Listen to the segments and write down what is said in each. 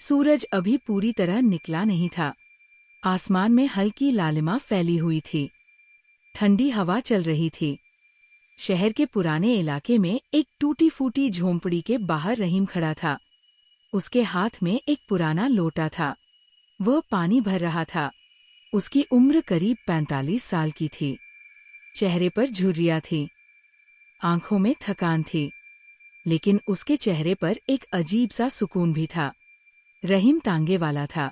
सूरज अभी पूरी तरह निकला नहीं था। आसमान में हल्की लालिमा फैली हुई थी। ठंडी हवा चल रही थी। शहर के पुराने इलाके में एक टूटी-फूटी झोंपड़ी के बाहर रहीम खड़ा था। उसके हाथ में एक पुराना लोटा था। वह पानी भर रहा था। उसकी उम्र करीब 45 साल की थी। चेहरे पर झुर्रियां थी। आंखों में थकान थी। लेकिन उसके चेहरे पर एक अजीब सा सुकून भी था। रहीम तांगे वाला था।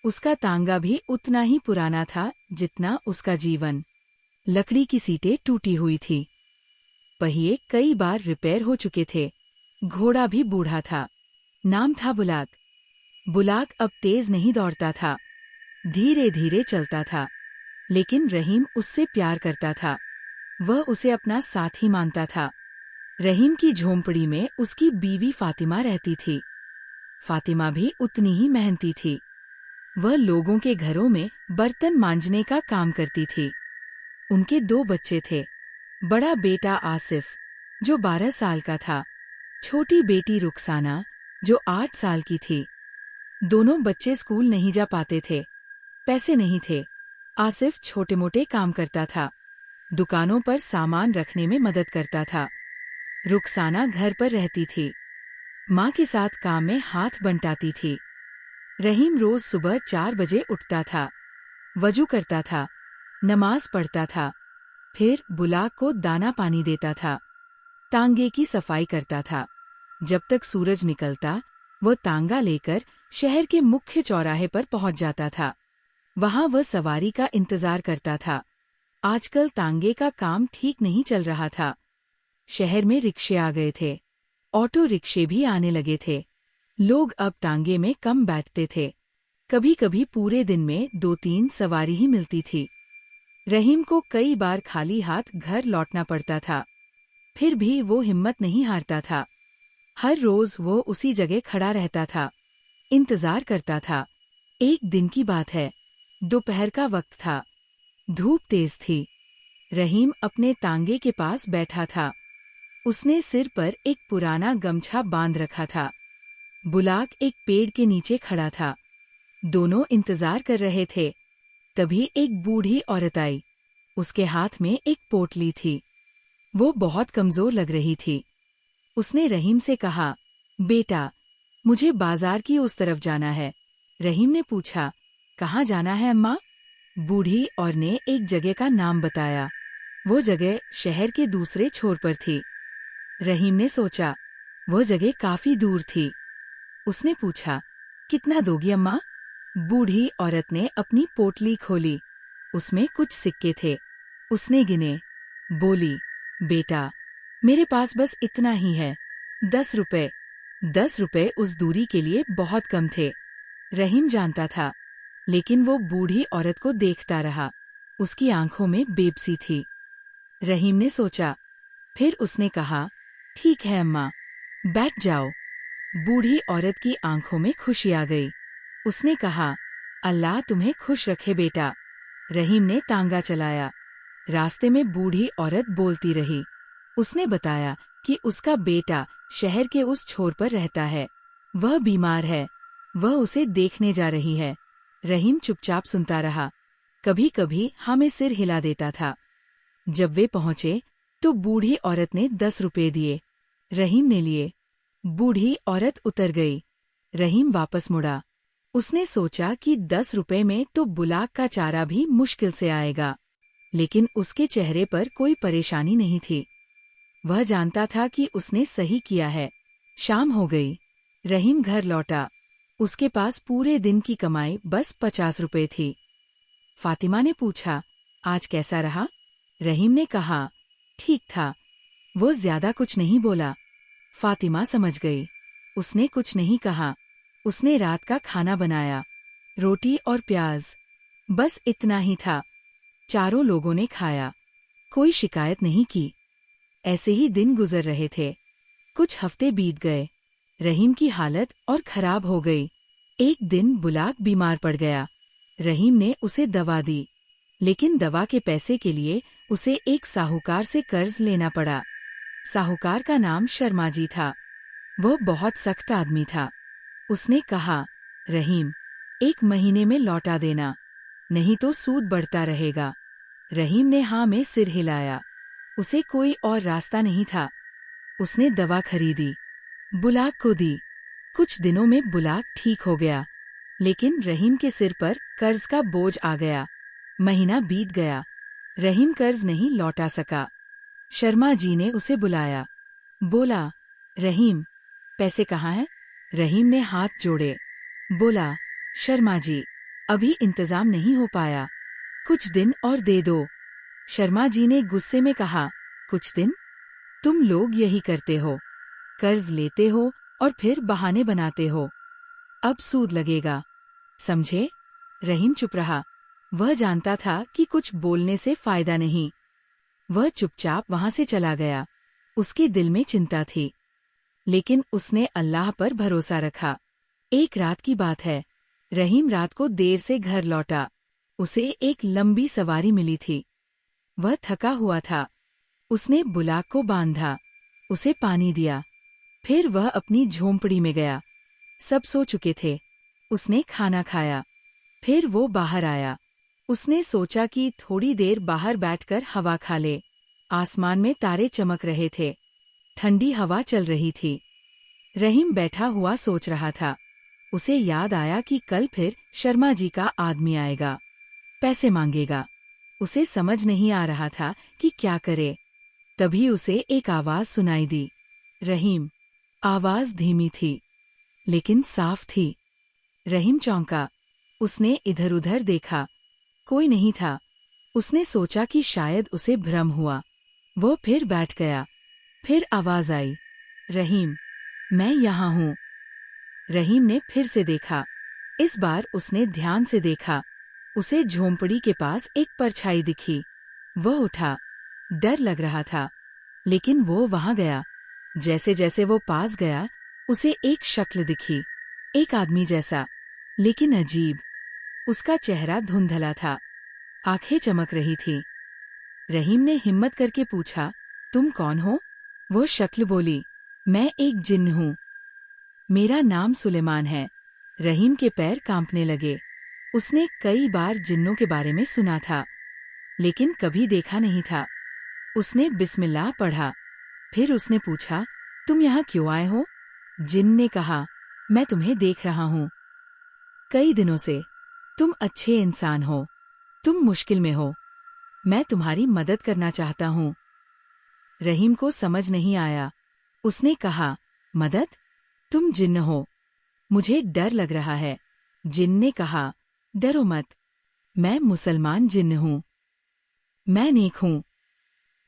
उसका तांगा भी उतना ही पुराना था जितना उसका जीवन। लकड़ी की सीटें टूटी हुई थी। पहिए कई बार रिपेयर हो चुके थे। घोड़ा भी बूढ़ा था। नाम था बुलाक। बुलाक अब तेज नहीं दौड़ता था। धीरे धीरे चलता था। लेकिन रहीम उससे प्यार करता था। वह उसे अपना साथी मानता था। रहीम की झोंपड़ी में उसकी बीवी फातिमा रहती थी। फातिमा भी उतनी ही मेहनती थी। वह लोगों के घरों में बर्तन मांजने का काम करती थी। उनके 2 बच्चे थे। बड़ा बेटा आसिफ, जो 12 साल का था। छोटी बेटी रुखसाना, जो 8 साल की थी। दोनों बच्चे स्कूल नहीं जा पाते थे। पैसे नहीं थे। आसिफ छोटे-मोटे काम करता था। दुकानों पर सामान रखने में मदद करता था। रुखसाना घर पर रहती थी। माँ के साथ काम में हाथ बंटाती थी। रहीम रोज सुबह 4 बजे उठता था। वजू करता था। नमाज पढ़ता था। फिर बुलाक को दाना पानी देता था। तांगे की सफाई करता था। जब तक सूरज निकलता, वह तांगा लेकर शहर के मुख्य चौराहे पर पहुंच जाता था। वहां वह सवारी का इंतजार करता था। आजकल तांगे का काम ठीक नहीं चल रहा था। शहर में रिक्शे आ गए थे। ऑटो रिक्शे भी आने लगे थे। लोग अब तांगे में कम बैठते थे। कभी-कभी पूरे दिन में 2-3 सवारी ही मिलती थी। रहीम को कई बार खाली हाथ घर लौटना पड़ता था। फिर भी वो हिम्मत नहीं हारता था। हर रोज वो उसी जगह खड़ा रहता था। इंतजार करता था। एक दिन की बात है। दोपहर का वक्त था। धूप तेज थी। रहीम अपने तांगे के पास बैठा था। उसने सिर पर एक पुराना गमछा बांध रखा था। बुलाक एक पेड़ के नीचे खड़ा था। दोनों इंतजार कर रहे थे। तभी एक बूढ़ी औरत आई। उसके हाथ में एक पोटली थी। वो बहुत कमजोर लग रही थी। उसने रहीम से कहा, बेटा, मुझे बाजार की उस तरफ जाना है। रहीम ने पूछा, कहाँ जाना है अम्मा? बूढ़ी औरत ने एक जगह का नाम बताया। वो जगह शहर के दूसरे छोर पर थी। रहीम ने सोचा, वह जगह काफी दूर थी। उसने पूछा, कितना दोगी अम्मा? बूढ़ी औरत ने अपनी पोटली खोली। उसमें कुछ सिक्के थे। उसने गिने। बोली, बेटा, मेरे पास बस इतना ही है। 10 रुपए। 10 रुपए उस दूरी के लिए बहुत कम थे। रहीम जानता था। लेकिन वो बूढ़ी औरत को देखता रहा। उसकी आंखों में बेबसी थी। रहीम ने सोचा। फिर उसने कहा, ठीक है अम्मा, बैठ जाओ। बूढ़ी औरत की आंखों में खुशी आ गई। उसने कहा, अल्लाह तुम्हें खुश रखे बेटा। रहीम ने तांगा चलाया। रास्ते में बूढ़ी औरत बोलती रही। उसने बताया कि उसका बेटा शहर के उस छोर पर रहता है। वह बीमार है। वह उसे देखने जा रही है। रहीम चुपचाप सुनता रहा। कभी-कभी हमें सिर हिला देता था। जब वे पहुंचे तो बूढ़ी औरत ने 10 रुपए दिए। रहीम ने लिए। बूढ़ी औरत उतर गई। रहीम वापस मुड़ा। उसने सोचा कि 10 रुपए में तो बुलाक का चारा भी मुश्किल से आएगा। लेकिन उसके चेहरे पर कोई परेशानी नहीं थी। वह जानता था कि उसने सही किया है। शाम हो गई। रहीम घर लौटा। उसके पास पूरे दिन की कमाई बस 50 रुपए थी। फातिमा ने पूछा, आज कैसा रहा? रहीम ने कहा, ठीक था। वो ज्यादा कुछ नहीं बोला। फातिमा समझ गई। उसने कुछ नहीं कहा। उसने रात का खाना बनाया। रोटी और प्याज। बस इतना ही था। चारों लोगों ने खाया। कोई शिकायत नहीं की। ऐसे ही दिन गुजर रहे थे। कुछ हफ्ते बीत गए। रहीम की हालत और खराब हो गई। एक दिन बुलाक बीमार पड़ गया। रहीम ने उसे दवा दी। लेकिन दवा के पैसे के लिए उसे एक साहूकार से कर्ज लेना पड़ा। साहूकार का नाम शर्मा जी था। वह बहुत सख्त आदमी था। उसने कहा, रहीम, 1 महीने में लौटा देना, नहीं तो सूद बढ़ता रहेगा। रहीम ने हाँ में सिर हिलाया। उसे कोई और रास्ता नहीं था। उसने दवा खरीदी, बुलाक को दी। कुछ दिनों में बुलाक ठीक हो गया, लेकिन रहीम के सिर पर कर्ज का बोझ आ गया। महीना बीत गया, रहीम कर्ज नहीं लौटा सका। शर्मा जी ने उसे बुलाया। बोला, रहीम, पैसे कहाँ हैं? रहीम ने हाथ जोड़े। बोला, शर्मा जी, अभी इंतजाम नहीं हो पाया, कुछ दिन और दे दो। शर्मा जी ने गुस्से में कहा, कुछ दिन? तुम लोग यही करते हो, कर्ज लेते हो और फिर बहाने बनाते हो। अब सूद लगेगा, समझे? रहीम चुप रहा। वह जानता था कि कुछ बोलने से फायदा नहीं। वह चुपचाप वहां से चला गया। उसके दिल में चिंता थी, लेकिन उसने अल्लाह पर भरोसा रखा। एक रात की बात है। रहीम रात को देर से घर लौटा। उसे एक लंबी सवारी मिली थी। वह थका हुआ था। उसने बुलाक को बांधा, उसे पानी दिया। फिर वह अपनी झोंपड़ी में गया। सब सो चुके थे। उसने खाना खाया। फिर वो बाहर आया। उसने सोचा कि थोड़ी देर बाहर बैठकर हवा खा ले। आसमान में तारे चमक रहे थे, ठंडी हवा चल रही थी। रहीम बैठा हुआ सोच रहा था। उसे याद आया कि कल फिर शर्मा जी का आदमी आएगा, पैसे मांगेगा। उसे समझ नहीं आ रहा था कि क्या करे। तभी उसे एक आवाज सुनाई दी, रहीम। आवाज धीमी थी, लेकिन साफ थी। रहीम चौंका। उसने इधर-उधर देखा, कोई नहीं था। उसने सोचा कि शायद उसे भ्रम हुआ। वो फिर बैठ गया। फिर आवाज आई, रहीम, मैं यहाँ हूँ। रहीम ने फिर से देखा। इस बार उसने ध्यान से देखा। उसे झोंपड़ी के पास एक परछाई दिखी। वह उठा। डर लग रहा था, लेकिन वो वहां गया। जैसे जैसे वो पास गया, उसे एक शक्ल दिखी, एक आदमी जैसा, लेकिन अजीब। उसका चेहरा धुंधला था, आंखें चमक रही थी। रहीम ने हिम्मत करके पूछा, तुम कौन हो? वो शक्ल बोली, मैं एक जिन्न हूँ। मेरा नाम सुलेमान है। रहीम के पैर कांपने लगे। उसने कई बार जिन्नों के बारे में सुना था, लेकिन कभी देखा नहीं था। उसने बिस्मिल्लाह पढ़ा। फिर उसने पूछा, तुम यहाँ क्यों आए हो? जिन्न ने कहा, मैं तुम्हें देख रहा हूँ कई दिनों से। तुम अच्छे इंसान हो, तुम मुश्किल में हो, मैं तुम्हारी मदद करना चाहता हूँ। रहीम को समझ नहीं आया। उसने कहा, मदद? तुम जिन्न हो, मुझे डर लग रहा है। जिन्न ने कहा, डरो मत, मैं मुसलमान जिन्न हूँ, मैं नेक हूँ,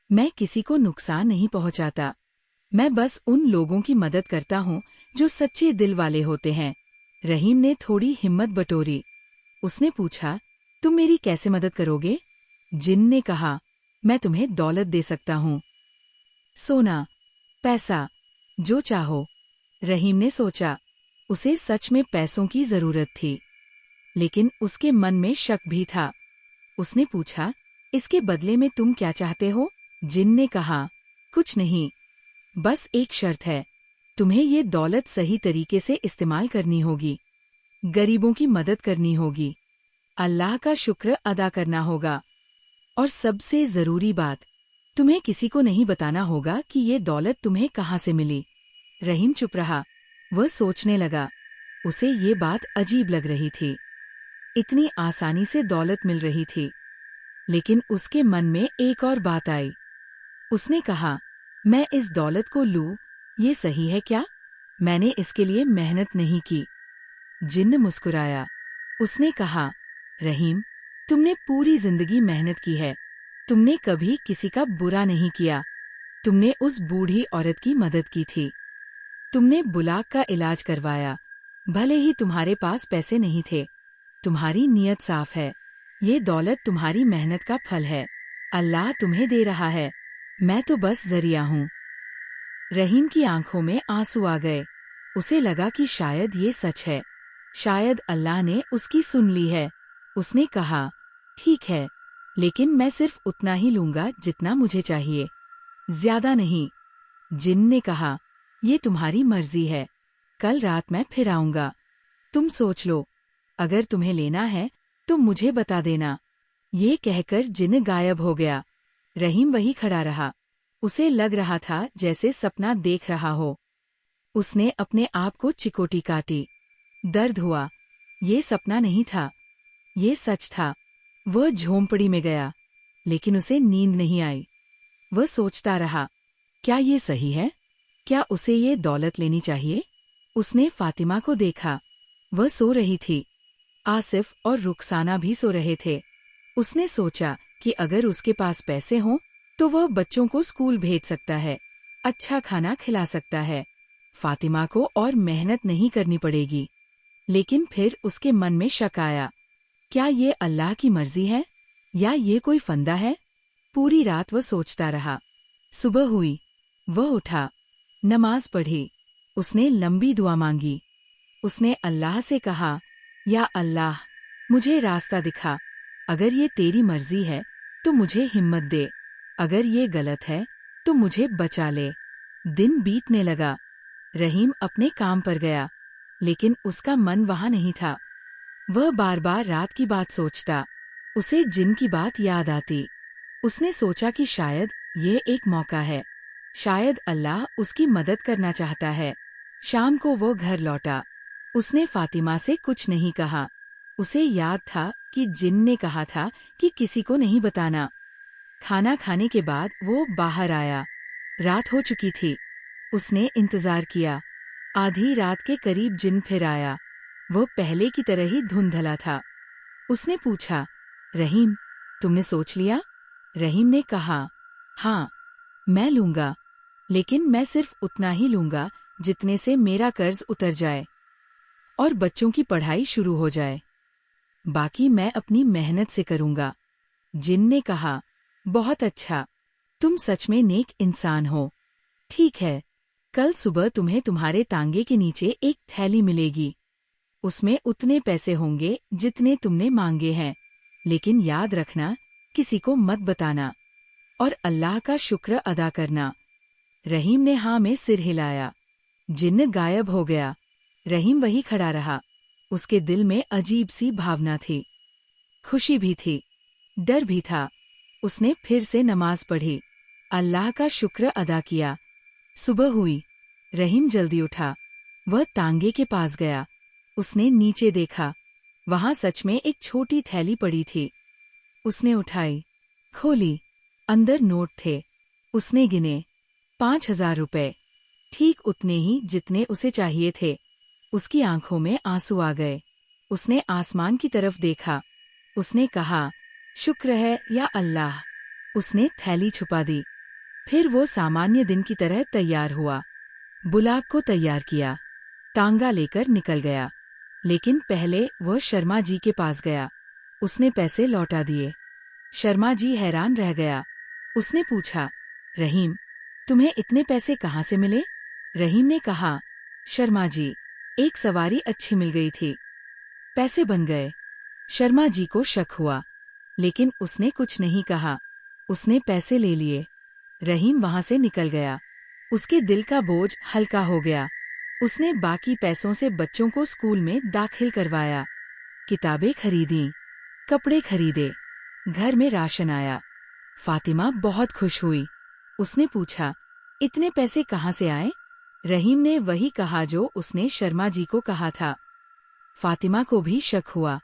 मैं किसी को नुकसान नहीं पहुँचाता। मैं बस उन लोगों की मदद करता हूँ जो सच्चे दिल वाले होते हैं। रहीम ने थोड़ी हिम्मत बटोरी। उसने पूछा, तुम मेरी कैसे मदद करोगे? जिन्न ने कहा, मैं तुम्हें दौलत दे सकता हूँ, सोना, पैसा, जो चाहो। रहीम ने सोचा, उसे सच में पैसों की जरूरत थी, लेकिन उसके मन में शक भी था। उसने पूछा, इसके बदले में तुम क्या चाहते हो? जिन्न ने कहा, कुछ नहीं, बस एक शर्त है, तुम्हें ये दौलत सही तरीके से इस्तेमाल करनी होगी, गरीबों की मदद करनी होगी, अल्लाह का शुक्र अदा करना होगा, और सबसे जरूरी बात, तुम्हें किसी को नहीं बताना होगा कि ये दौलत तुम्हें कहाँ से मिली। रहीम चुप रहा। वह सोचने लगा। उसे ये बात अजीब लग रही थी। इतनी आसानी से दौलत मिल रही थी, लेकिन उसके मन में एक और बात आई। उसने कहा, मैं इस दौलत को लूं, ये सही है क्या? मैंने इसके लिए मेहनत नहीं की। जिन्न मुस्कुराया। उसने कहा, रहीम, तुमने पूरी जिंदगी मेहनत की है, तुमने कभी किसी का बुरा नहीं किया। तुमने उस बूढ़ी औरत की मदद की थी, तुमने बुलाक का इलाज करवाया, भले ही तुम्हारे पास पैसे नहीं थे। तुम्हारी नीयत साफ है, ये दौलत तुम्हारी मेहनत का फल है, अल्लाह तुम्हें दे रहा है, मैं तो बस जरिया हूँ। रहीम की आंखों में आंसू आ गए। उसे लगा कि शायद ये सच है, शायद अल्लाह ने उसकी सुन ली है। उसने कहा, ठीक है, लेकिन मैं सिर्फ उतना ही लूंगा जितना मुझे चाहिए, ज्यादा नहीं। जिन्न ने कहा, ये तुम्हारी मर्जी है, कल रात मैं फिर आऊंगा, तुम सोच लो, अगर तुम्हें लेना है तो मुझे बता देना। ये कहकर जिन्न गायब हो गया। रहीम वही खड़ा रहा। उसे लग रहा था जैसे सपना देख रहा हो। उसने अपने आप को चिकोटी काटी। दर्द हुआ। ये सपना नहीं था, ये सच था। वह झोंपड़ी में गया, लेकिन उसे नींद नहीं आई। वह सोचता रहा, क्या ये सही है? क्या उसे ये दौलत लेनी चाहिए? उसने फातिमा को देखा। वह सो रही थी। आसिफ और रुखसाना भी सो रहे थे। उसने सोचा कि अगर उसके पास पैसे हों तो वह बच्चों को स्कूल भेज सकता है, अच्छा खाना खिला सकता है। फातिमा को और मेहनत नहीं करनी पड़ेगी। लेकिन फिर उसके मन में शक आया, क्या ये अल्लाह की मर्जी है या ये कोई फंदा है? पूरी रात वह सोचता रहा। सुबह हुई। वह उठा, नमाज पढ़ी। उसने लंबी दुआ मांगी। उसने अल्लाह से कहा, या अल्लाह, मुझे रास्ता दिखा। अगर ये तेरी मर्जी है तो मुझे हिम्मत दे, अगर ये गलत है तो मुझे बचा ले। दिन बीतने लगा। रहीम अपने काम पर गया, लेकिन उसका मन वहां नहीं था। वह बार बार रात की बात सोचता। उसे जिन की बात याद आती। उसने सोचा कि शायद ये एक मौका है, शायद अल्लाह उसकी मदद करना चाहता है। शाम को वो घर लौटा। उसने फातिमा से कुछ नहीं कहा। उसे याद था कि जिन ने कहा था कि किसी को नहीं बताना। खाना खाने के बाद वो बाहर आया। रात हो चुकी थी। उसने इंतजार किया। आधी रात के करीब जिन फिर आया। वो पहले की तरह ही धुंधला था। उसने पूछा, रहीम, तुमने सोच लिया? रहीम ने कहा, हाँ, मैं लूंगा, लेकिन मैं सिर्फ उतना ही लूंगा जितने से मेरा कर्ज उतर जाए और बच्चों की पढ़ाई शुरू हो जाए। बाकी मैं अपनी मेहनत से करूंगा। जिन ने कहा, बहुत अच्छा, तुम सच में नेक इंसान हो। ठीक है, कल सुबह तुम्हें तुम्हारे तांगे के नीचे एक थैली मिलेगी। उसमें उतने पैसे होंगे जितने तुमने मांगे हैं, लेकिन याद रखना, किसी को मत बताना और अल्लाह का शुक्र अदा करना। रहीम ने हाँ में सिर हिलाया। जिन्न गायब हो गया। रहीम वही खड़ा रहा। उसके दिल में अजीब सी भावना थी, खुशी भी थी, डर भी था। उसने फिर से नमाज पढ़ी, अल्लाह का शुक्र अदा किया। सुबह हुई। रहीम जल्दी उठा। वह तांगे के पास गया। उसने नीचे देखा। वहां सच में एक छोटी थैली पड़ी थी। उसने उठाई, खोली। अंदर नोट थे। उसने गिने, 5,000 रुपए, ठीक उतने ही जितने उसे चाहिए थे। उसकी आंखों में आंसू आ गए। उसने आसमान की तरफ देखा। उसने कहा, शुक्र है या अल्लाह। उसने थैली छुपा दी। फिर वो सामान्य दिन की तरह तैयार हुआ। बुलाक को तैयार किया। तांगा लेकर निकल गया। लेकिन पहले वह शर्मा जी के पास गया। उसने पैसे लौटा दिए। शर्मा जी हैरान रह गया। उसने पूछा, रहीम, तुम्हें इतने पैसे कहाँ से मिले? रहीम ने कहा, शर्मा जी, एक सवारी अच्छी मिल गई थी, पैसे बन गए। शर्मा जी को शक हुआ, लेकिन उसने कुछ नहीं कहा। उसने पैसे ले लिए। रहीम वहां से निकल गया। उसके दिल का बोझ हल्का हो गया। उसने बाकी पैसों से बच्चों को स्कूल में दाखिल करवाया, किताबें खरीदी, कपड़े खरीदे, घर में राशन आया। फातिमा बहुत खुश हुई। उसने पूछा, इतने पैसे कहाँ से आए? रहीम ने वही कहा जो उसने शर्मा जी को कहा था। फातिमा को भी शक हुआ,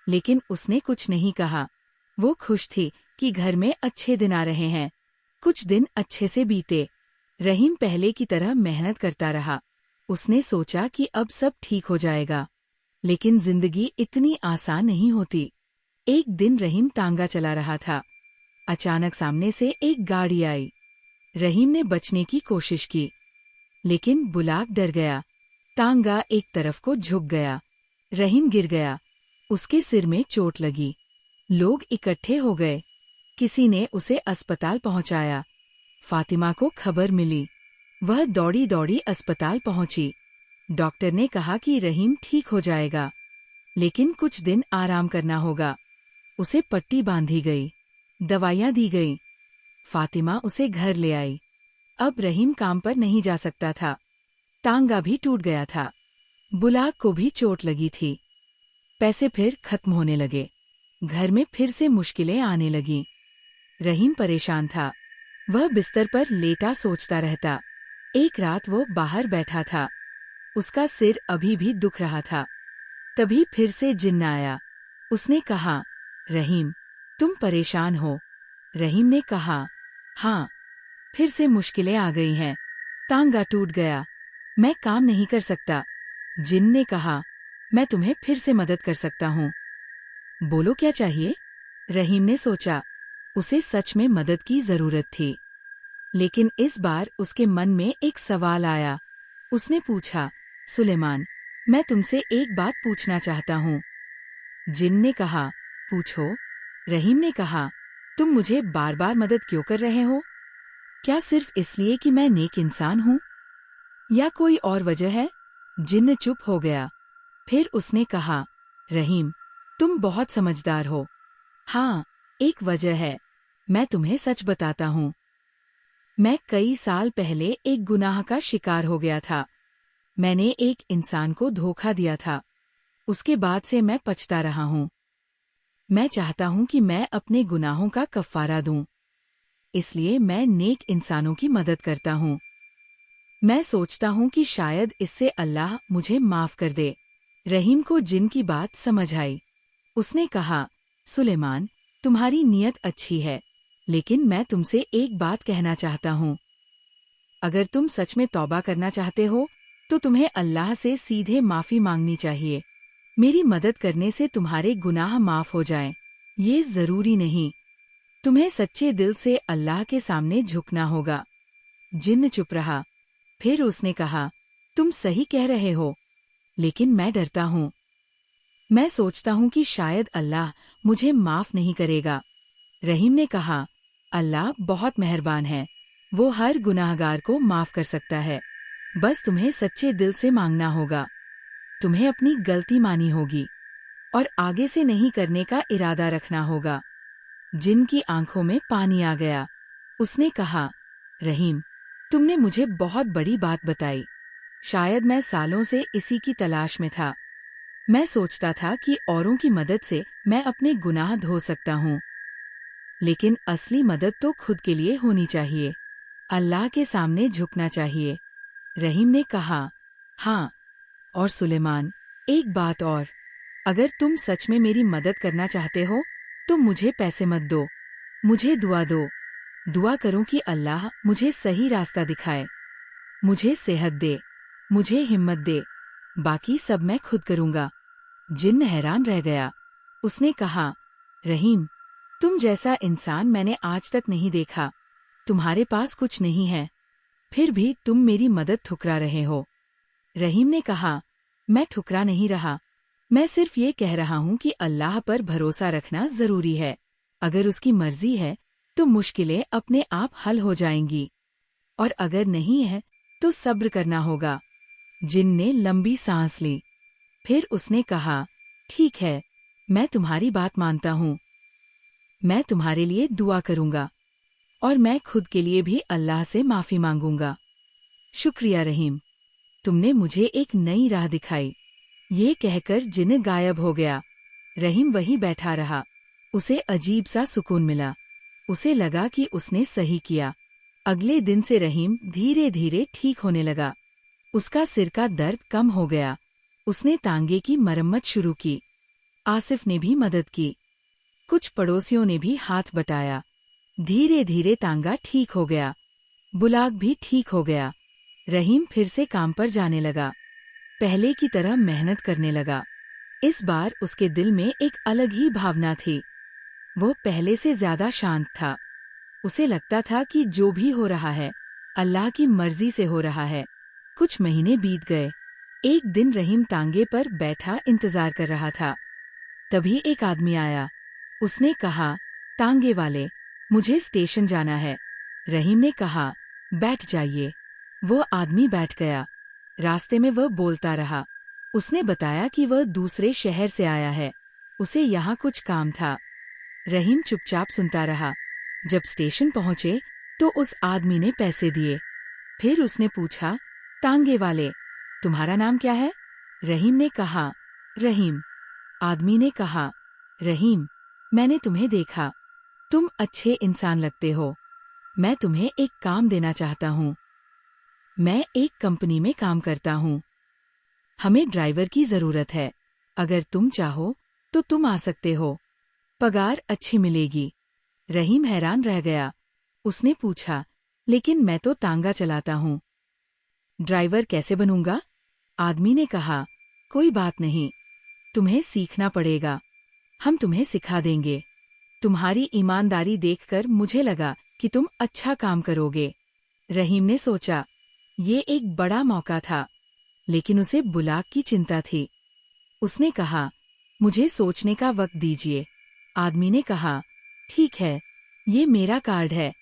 लेकिन उसने कुछ नहीं कहा। वो खुश थी कि घर में अच्छे दिन आ रहे हैं। कुछ दिन अच्छे से बीते। रहीम पहले की तरह मेहनत करता रहा। उसने सोचा कि अब सब ठीक हो जाएगा, लेकिन जिंदगी इतनी आसान नहीं होती। एक दिन रहीम तांगा चला रहा था। अचानक सामने से एक गाड़ी आई। रहीम ने बचने की कोशिश की, लेकिन बुलाक डर गया। तांगा एक तरफ को झुक गया। रहीम गिर गया। उसके सिर में चोट लगी। लोग इकट्ठे हो गए। किसी ने उसे अस्पताल पहुंचाया। फातिमा को खबर मिली। वह दौड़ी दौड़ी अस्पताल पहुंची। डॉक्टर ने कहा कि रहीम ठीक हो जाएगा, लेकिन कुछ दिन आराम करना होगा। उसे पट्टी बांधी गई, दवाइयां दी गईं। फातिमा उसे घर ले आई। अब रहीम काम पर नहीं जा सकता था। तांगा भी टूट गया था। बुलाक को भी चोट लगी थी। पैसे फिर खत्म होने लगे। घर में फिर से मुश्किलें आने लगीं। रहीम परेशान था। वह बिस्तर पर लेटा सोचता रहता। एक रात वो बाहर बैठा था। उसका सिर अभी भी दुख रहा था। तभी फिर से जिन्न आया। उसने कहा, रहीम, तुम परेशान हो? रहीम ने कहा, हाँ, फिर से मुश्किलें आ गई हैं। टांगा टूट गया। मैं काम नहीं कर सकता। जिन्न ने कहा, मैं तुम्हें फिर से मदद कर सकता हूँ। बोलो क्या चाहिए? रहीम ने सोचा। उसे सच में मदद की जरूरत थी। लेकिन इस बार उसके मन में एक सवाल आया। उसने पूछा, सुलेमान, मैं तुमसे एक बात पूछना चाहता हूँ। जिन्न ने कहा, पूछो। रहीम ने कहा, तुम मुझे बार बार मदद क्यों कर रहे हो? क्या सिर्फ इसलिए कि मैं नेक इंसान हूँ? या कोई और वजह है? जिन्न चुप हो गया। फिर उसने कहा, रहीम, तुम बहुत समझदार हो। हाँ, एक वजह है। मैं तुम्हें सच बताता हूँ। मैं कई साल पहले एक गुनाह का शिकार हो गया था। मैंने एक इंसान को धोखा दिया था। उसके बाद से मैं पछता रहा हूँ। मैं चाहता हूँ कि मैं अपने गुनाहों का कफ़ारा दूं। इसलिए मैं नेक इंसानों की मदद करता हूँ। मैं सोचता हूँ कि शायद इससे अल्लाह मुझे माफ कर दे। रहीम को जिन्न की बात समझ आई। उसने कहा, सुलेमान, तुम्हारी नीयत अच्छी है, लेकिन मैं तुमसे एक बात कहना चाहता हूँ। अगर तुम सच में तौबा करना चाहते हो, तो तुम्हें अल्लाह से सीधे माफी मांगनी चाहिए। मेरी मदद करने से तुम्हारे गुनाह माफ हो जाएं, ये जरूरी नहीं। तुम्हें सच्चे दिल से अल्लाह के सामने झुकना होगा। जिन्न चुप रहा। फिर उसने कहा, तुम सही कह रहे हो, लेकिन मैं डरता हूँ। मैं सोचता हूँ कि शायद अल्लाह मुझे माफ नहीं करेगा। रहीम ने कहा, अल्लाह बहुत मेहरबान है। वो हर गुनाहगार को माफ कर सकता है। बस तुम्हें सच्चे दिल से मांगना होगा। तुम्हें अपनी गलती मानी होगी और आगे से नहीं करने का इरादा रखना होगा। जिन्न की आंखों में पानी आ गया। उसने कहा, रहीम, तुमने मुझे बहुत बड़ी बात बताई। शायद मैं सालों से इसी की तलाश में था। मैं सोचता था कि औरों की मदद से मैं अपने गुनाह धो सकता हूँ। लेकिन असली मदद तो खुद के लिए होनी चाहिए। अल्लाह के सामने झुकना चाहिए। रहीम ने कहा, हाँ, और सुलेमान, एक बात और। अगर तुम सच में मेरी मदद करना चाहते हो, तो मुझे पैसे मत दो। मुझे दुआ दो। दुआ करो कि अल्लाह मुझे सही रास्ता दिखाए, मुझे सेहत दे, मुझे हिम्मत दे। बाकी सब मैं खुद करूँगा। जिन्न हैरान रह गया। उसने कहा, रहीम, तुम जैसा इंसान मैंने आज तक नहीं देखा। तुम्हारे पास कुछ नहीं है, फिर भी तुम मेरी मदद ठुकरा रहे हो। रहीम ने कहा, मैं ठुकरा नहीं रहा। मैं सिर्फ ये कह रहा हूँ कि अल्लाह पर भरोसा रखना जरूरी है। अगर उसकी मर्जी है तो मुश्किलें अपने आप हल हो जाएंगी, और अगर नहीं है तो सब्र करना होगा। जिन्न ने लंबी सांस ली। फिर उसने कहा, ठीक है, मैं तुम्हारी बात मानता हूँ। मैं तुम्हारे लिए दुआ करूँगा, और मैं खुद के लिए भी अल्लाह से माफ़ी मांगूंगा। शुक्रिया रहीम, तुमने मुझे एक नई राह दिखाई। ये कहकर जिन्न गायब हो गया। रहीम वहीं बैठा रहा। उसे अजीब सा सुकून मिला। उसे लगा कि उसने सही किया। अगले दिन से रहीम धीरे धीरे ठीक होने लगा। उसका सिर का दर्द कम हो गया। उसने तांगे की मरम्मत शुरू की। आसिफ ने भी मदद की। कुछ पड़ोसियों ने भी हाथ बटाया। धीरे धीरे तांगा ठीक हो गया। बुलाक भी ठीक हो गया। रहीम फिर से काम पर जाने लगा। पहले की तरह मेहनत करने लगा। इस बार उसके दिल में एक अलग ही भावना थी। वो पहले से ज्यादा शांत था। उसे लगता था कि जो भी हो रहा है, अल्लाह की मर्जी से हो रहा है। कुछ महीने बीत गए। एक दिन रहीम तांगे पर बैठा इंतजार कर रहा था। तभी एक आदमी आया। उसने कहा, तांगे वाले, मुझे स्टेशन जाना है। रहीम ने कहा, बैठ जाइए। वो आदमी बैठ गया। रास्ते में वह बोलता रहा। उसने बताया कि वह दूसरे शहर से आया है। उसे यहाँ कुछ काम था। रहीम चुपचाप सुनता रहा। जब स्टेशन पहुंचे तो उस आदमी ने पैसे दिए। फिर उसने पूछा, तांगे वाले, तुम्हारा नाम क्या है? रहीम ने कहा, रहीम। आदमी ने कहा, रहीम, मैंने तुम्हें देखा, तुम अच्छे इंसान लगते हो। मैं तुम्हें एक काम देना चाहता हूँ। मैं एक कंपनी में काम करता हूँ। हमें ड्राइवर की जरूरत है। अगर तुम चाहो तो तुम आ सकते हो। पगार अच्छी मिलेगी। रहीम हैरान रह गया। उसने पूछा, लेकिन मैं तो तांगा चलाता हूँ। ड्राइवर कैसे बनूंगा? आदमी ने कहा, कोई बात नहीं, तुम्हें सीखना पड़ेगा। हम तुम्हें सिखा देंगे। तुम्हारी ईमानदारी देखकर मुझे लगा कि तुम अच्छा काम करोगे। रहीम ने सोचा, ये एक बड़ा मौका था, लेकिन उसे बुलाक की चिंता थी। उसने कहा, मुझे सोचने का वक्त दीजिए। आदमी ने कहा, ठीक है, ये मेरा कार्ड है।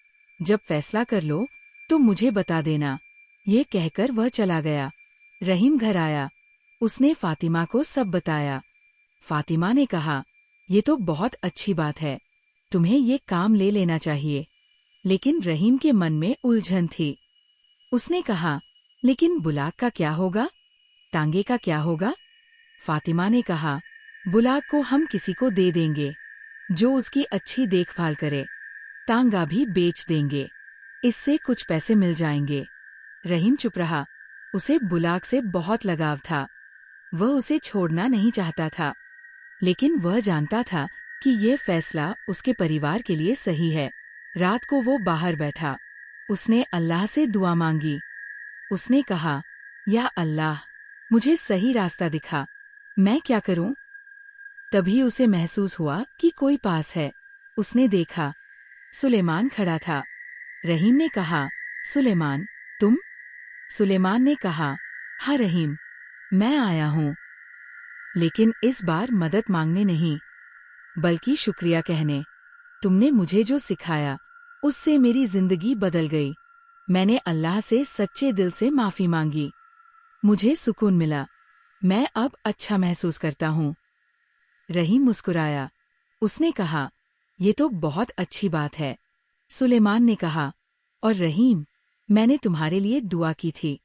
जब फैसला कर लो तो मुझे बता देना। ये कहकर वह चला गया। रहीम घर आया। उसने फातिमा को सब बताया। फातिमा ने कहा, ये तो बहुत अच्छी बात है, तुम्हें ये काम ले लेना चाहिए। लेकिन रहीम के मन में उलझन थी। उसने कहा, लेकिन बुलाक का क्या होगा? तांगे का क्या होगा? फातिमा ने कहा, बुलाक को हम किसी को दे देंगे जो उसकी अच्छी देखभाल करे। तांगा भी बेच देंगे, इससे कुछ पैसे मिल जाएंगे। रहीम चुप रहा। उसे बुलाक से बहुत लगाव था। वह उसे छोड़ना नहीं चाहता था, लेकिन वह जानता था कि यह फैसला उसके परिवार के लिए सही है। रात को वो बाहर बैठा। उसने अल्लाह से दुआ मांगी। उसने कहा, या अल्लाह, मुझे सही रास्ता दिखा, मैं क्या करूं? तभी उसे महसूस हुआ कि कोई पास है। उसने देखा, सुलेमान खड़ा था। रहीम ने कहा, सुलेमान, तुम? सुलेमान ने कहा, हाँ रहीम, मैं आया हूँ, लेकिन इस बार मदद मांगने नहीं, बल्कि शुक्रिया कहने। तुमने मुझे जो सिखाया, उससे मेरी जिंदगी बदल गई। मैंने अल्लाह से सच्चे दिल से माफी मांगी। मुझे सुकून मिला। मैं अब अच्छा महसूस करता हूँ। रहीम मुस्कुराया। उसने कहा, ये तो बहुत अच्छी बात है। सुलेमान ने कहा, और रहीम, मैंने तुम्हारे लिए दुआ की थी।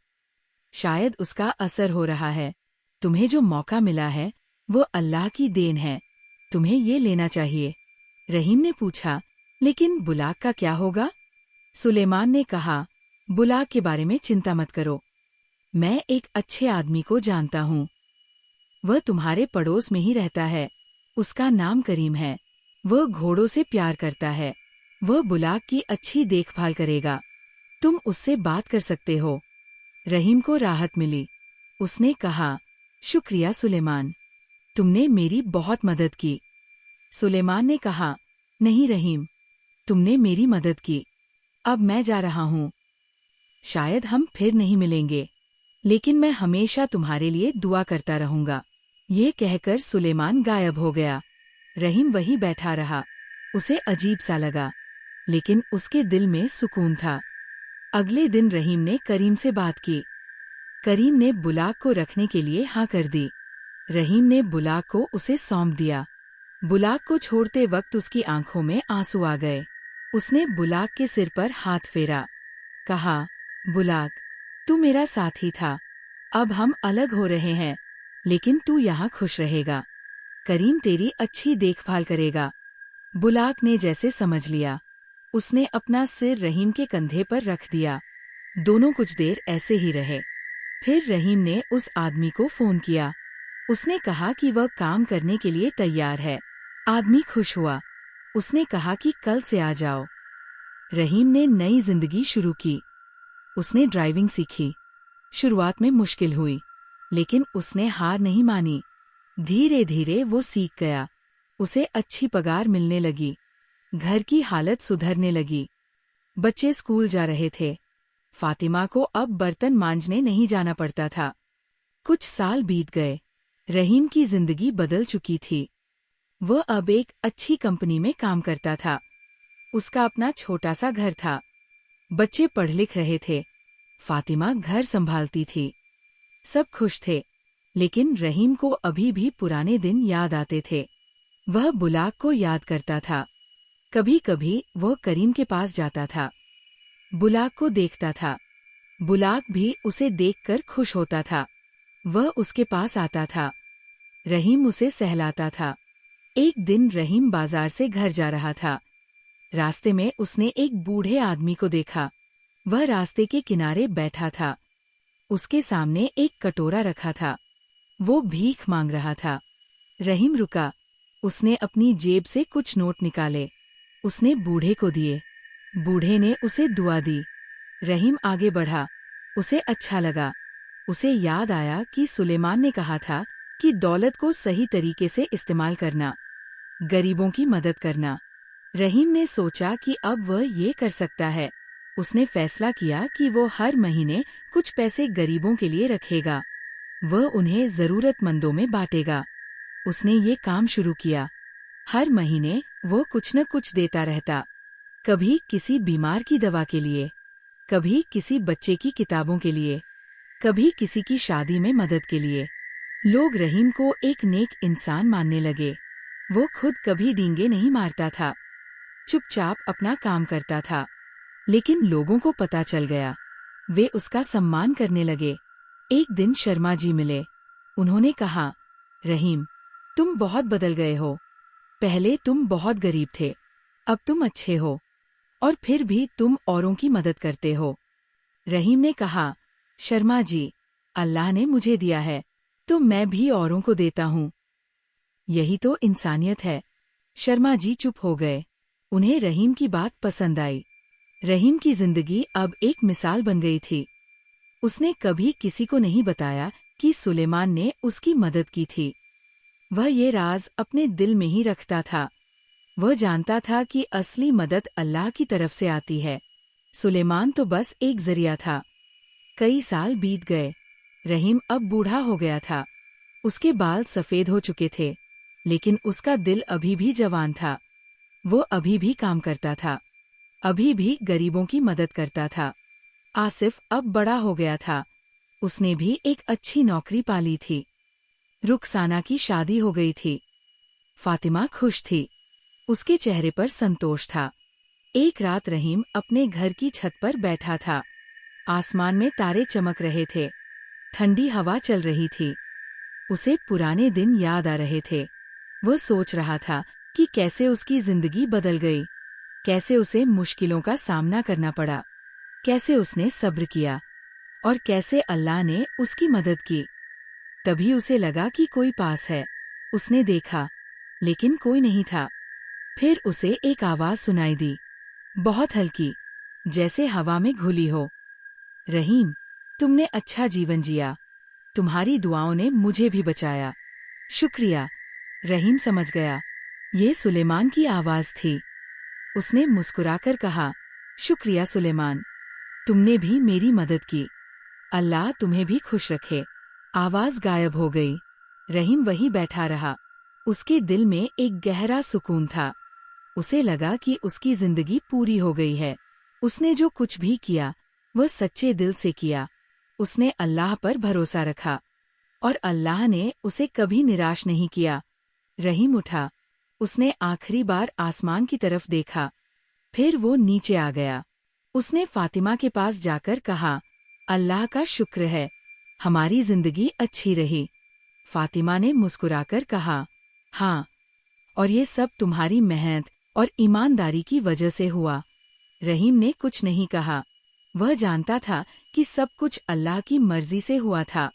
शायद उसका असर हो रहा है। तुम्हें जो मौका मिला है, वो अल्लाह की देन है। तुम्हें ये लेना चाहिए। रहीम ने पूछा, लेकिन बुलाक का क्या होगा? सुलेमान ने कहा, बुलाक के बारे में चिंता मत करो। मैं एक अच्छे आदमी को जानता हूँ। वह तुम्हारे पड़ोस में ही रहता है। उसका नाम करीम है। वह घोड़ों से प्यार करता है। वह बुलाक की अच्छी देखभाल करेगा। तुम उससे बात कर सकते हो। रहीम को राहत मिली। उसने कहा, शुक्रिया सुलेमान, तुमने मेरी बहुत मदद की। सुलेमान ने कहा, नहीं रहीम, तुमने मेरी मदद की। अब मैं जा रहा हूँ। शायद हम फिर नहीं मिलेंगे, लेकिन मैं हमेशा तुम्हारे लिए दुआ करता रहूंगा। ये कहकर सुलेमान गायब हो गया। रहीम वहीं बैठा रहा। उसे अजीब सा लगा, लेकिन उसके दिल में सुकून था। अगले दिन रहीम ने करीम से बात की। करीम ने बुलाक को रखने के लिए हाँ कर दी। रहीम ने बुलाक को उसे सौंप दिया। बुलाक को छोड़ते वक्त उसकी आंखों में आंसू आ गए। उसने बुलाक के सिर पर हाथ फेरा। कहा, बुलाक, तू मेरा साथी था। अब हम अलग हो रहे हैं, लेकिन तू यहाँ खुश रहेगा। करीम तेरी अच्छी देखभाल करेगा। बुलाक ने जैसे समझ लिया। उसने अपना सिर रहीम के कंधे पर रख दिया। दोनों कुछ देर ऐसे ही रहे। फिर रहीम ने उस आदमी को फोन किया। उसने कहा कि वह काम करने के लिए तैयार है। आदमी खुश हुआ। उसने कहा कि कल से आ जाओ। रहीम ने नई जिंदगी शुरू की। उसने ड्राइविंग सीखी। शुरुआत में मुश्किल हुई, लेकिन उसने हार नहीं मानी। धीरे धीरे वो सीख गया। उसे अच्छी पगार मिलने लगी। घर की हालत सुधरने लगी। बच्चे स्कूल जा रहे थे। फातिमा को अब बर्तन मांजने नहीं जाना पड़ता था। कुछ साल बीत गए। रहीम की जिंदगी बदल चुकी थी। वह अब एक अच्छी कंपनी में काम करता था। उसका अपना छोटा सा घर था। बच्चे पढ़ लिख रहे थे। फातिमा घर संभालती थी। सब खुश थे, लेकिन रहीम को अभी भी पुराने दिन याद आते थे। वह बुलाक को याद करता था। कभी कभी वह करीम के पास जाता था। बुलाक को देखता था। बुलाक भी उसे देखकर खुश होता था। वह उसके पास आता था। रहीम उसे सहलाता था। एक दिन रहीम बाजार से घर जा रहा था। रास्ते में उसने एक बूढ़े आदमी को देखा। वह रास्ते के किनारे बैठा था। उसके सामने एक कटोरा रखा था। वो भीख मांग रहा था। रहीम रुका। उसने अपनी जेब से कुछ नोट निकाले। उसने बूढ़े को दिए। बूढ़े ने उसे दुआ दी। रहीम आगे बढ़ा। उसे अच्छा लगा। उसे याद आया कि सुलेमान ने कहा था कि दौलत को सही तरीके से इस्तेमाल करना, गरीबों की मदद करना। रहीम ने सोचा कि अब वह ये कर सकता है। उसने फैसला किया कि वो हर महीने कुछ पैसे गरीबों के लिए रखेगा। वह उन्हें जरूरतमंदों में बांटेगा। उसने ये काम शुरू किया। हर महीने वो कुछ न कुछ देता रहता। कभी किसी बीमार की दवा के लिए, कभी किसी बच्चे की किताबों के लिए, कभी किसी की शादी में मदद के लिए। लोग रहीम को एक नेक इंसान मानने लगे। वो खुद कभी डींगे नहीं मारता था, चुपचाप अपना काम करता था। लेकिन लोगों को पता चल गया। वे उसका सम्मान करने लगे। एक दिन शर्मा जी मिले। उन्होंने कहा, रहीम, तुम बहुत बदल गए हो। पहले तुम बहुत गरीब थे, अब तुम अच्छे हो, और फिर भी तुम औरों की मदद करते हो। रहीम ने कहा, शर्मा जी, अल्लाह ने मुझे दिया है तो मैं भी औरों को देता हूँ। यही तो इंसानियत है। शर्मा जी चुप हो गए। उन्हें रहीम की बात पसंद आई। रहीम की जिंदगी अब एक मिसाल बन गई थी। उसने कभी किसी को नहीं बताया कि सुलेमान ने उसकी मदद की थी। वह ये राज अपने दिल में ही रखता था। वह जानता था कि असली मदद अल्लाह की तरफ से आती है। सुलेमान तो बस एक जरिया था। कई साल बीत गए। रहीम अब बूढ़ा हो गया था। उसके बाल सफेद हो चुके थे, लेकिन उसका दिल अभी भी जवान था। वो अभी भी काम करता था, अभी भी गरीबों की मदद करता था। आसिफ अब बड़ा हो गया था। उसने भी एक अच्छी नौकरी पा ली थी। रुखसाना की शादी हो गई थी। फातिमा खुश थी। उसके चेहरे पर संतोष था। एक रात रहीम अपने घर की छत पर बैठा था। आसमान में तारे चमक रहे थे। ठंडी हवा चल रही थी। उसे पुराने दिन याद आ रहे थे। वह सोच रहा था कि कैसे उसकी जिंदगी बदल गई, कैसे उसे मुश्किलों का सामना करना पड़ा, कैसे उसने सब्र किया, और कैसे अल्लाह ने उसकी मदद की। तभी उसे लगा कि कोई पास है। उसने देखा, लेकिन कोई नहीं था। फिर उसे एक आवाज सुनाई दी, बहुत हल्की, जैसे हवा में घुली हो। रहीम, तुमने अच्छा जीवन जिया। तुम्हारी दुआओं ने मुझे भी बचाया। शुक्रिया। रहीम समझ गया, ये सुलेमान की आवाज थी। उसने मुस्कुराकर कहा, शुक्रिया सुलेमान, तुमने भी मेरी मदद की। अल्लाह तुम्हें भी खुश रखे। आवाज गायब हो गई। रहीम वहीं बैठा रहा। उसके दिल में एक गहरा सुकून था। उसे लगा कि उसकी जिंदगी पूरी हो गई है। उसने जो कुछ भी किया, वह सच्चे दिल से किया। उसने अल्लाह पर भरोसा रखा, और अल्लाह ने उसे कभी निराश नहीं किया। रहीम उठा। उसने आखिरी बार आसमान की तरफ देखा। फिर वो नीचे आ गया। उसने फातिमा के पास जाकर कहा, अल्लाह का शुक्र है, हमारी जिंदगी अच्छी रही। फातिमा ने मुस्कुराकर कहा, हाँ, और ये सब तुम्हारी मेहनत और ईमानदारी की वजह से हुआ। रहीम ने कुछ नहीं कहा। वह जानता था कि सब कुछ अल्लाह की मर्जी से हुआ था।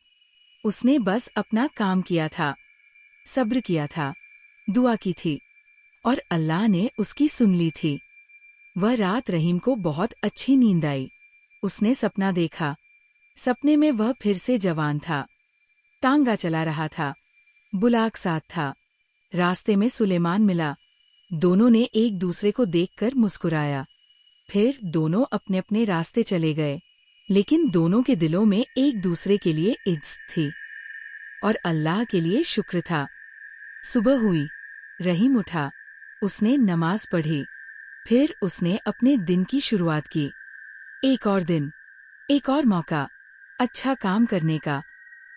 उसने बस अपना काम किया था, सब्र किया था, दुआ की थी, और अल्लाह ने उसकी सुन ली थी। वह रात रहीम को बहुत अच्छी नींद आई। उसने सपना देखा। सपने में वह फिर से जवान था, तांगा चला रहा था, बुलाक साथ था। रास्ते में सुलेमान मिला। दोनों ने एक दूसरे को देखकर मुस्कुराया। फिर दोनों अपने अपने रास्ते चले गए। लेकिन दोनों के दिलों में एक दूसरे के लिए इज्जत थी, और अल्लाह के लिए शुक्र था। सुबह हुई। रहीम उठा। उसने नमाज पढ़ी। फिर उसने अपने दिन की शुरुआत की। एक और दिन, एक और मौका, अच्छा काम करने का,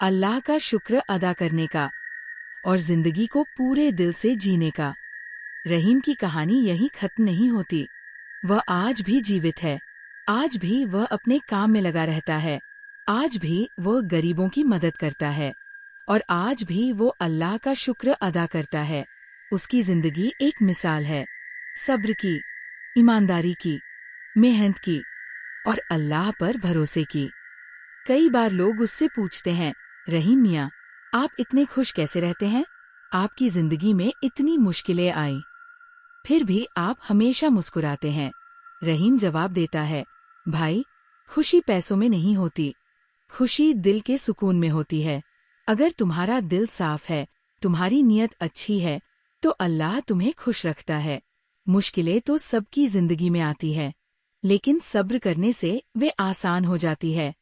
अल्लाह का शुक्र अदा करने का, और जिंदगी को पूरे दिल से जीने का। रहीम की कहानी यहीं खत्म नहीं होती। वह आज भी जीवित है। आज भी वह अपने काम में लगा रहता है। आज भी वो गरीबों की मदद करता है और आज भी वो अल्लाह का शुक्र अदा करता है। उसकी जिंदगी एक मिसाल है, सब्र की, ईमानदारी की, मेहनत की और अल्लाह पर भरोसे की। कई बार लोग उससे पूछते हैं, रहीम मियाँ, आप इतने खुश कैसे रहते हैं? आपकी जिंदगी में इतनी मुश्किलें आई, फिर भी आप हमेशा मुस्कुराते हैं। रहीम जवाब देता है, भाई, खुशी पैसों में नहीं होती, खुशी दिल के सुकून में होती है। अगर तुम्हारा दिल साफ है, तुम्हारी नीयत अच्छी है, तो अल्लाह तुम्हें खुश रखता है। मुश्किलें तो सबकी जिंदगी में आती है, लेकिन सब्र करने से वे आसान हो जाती है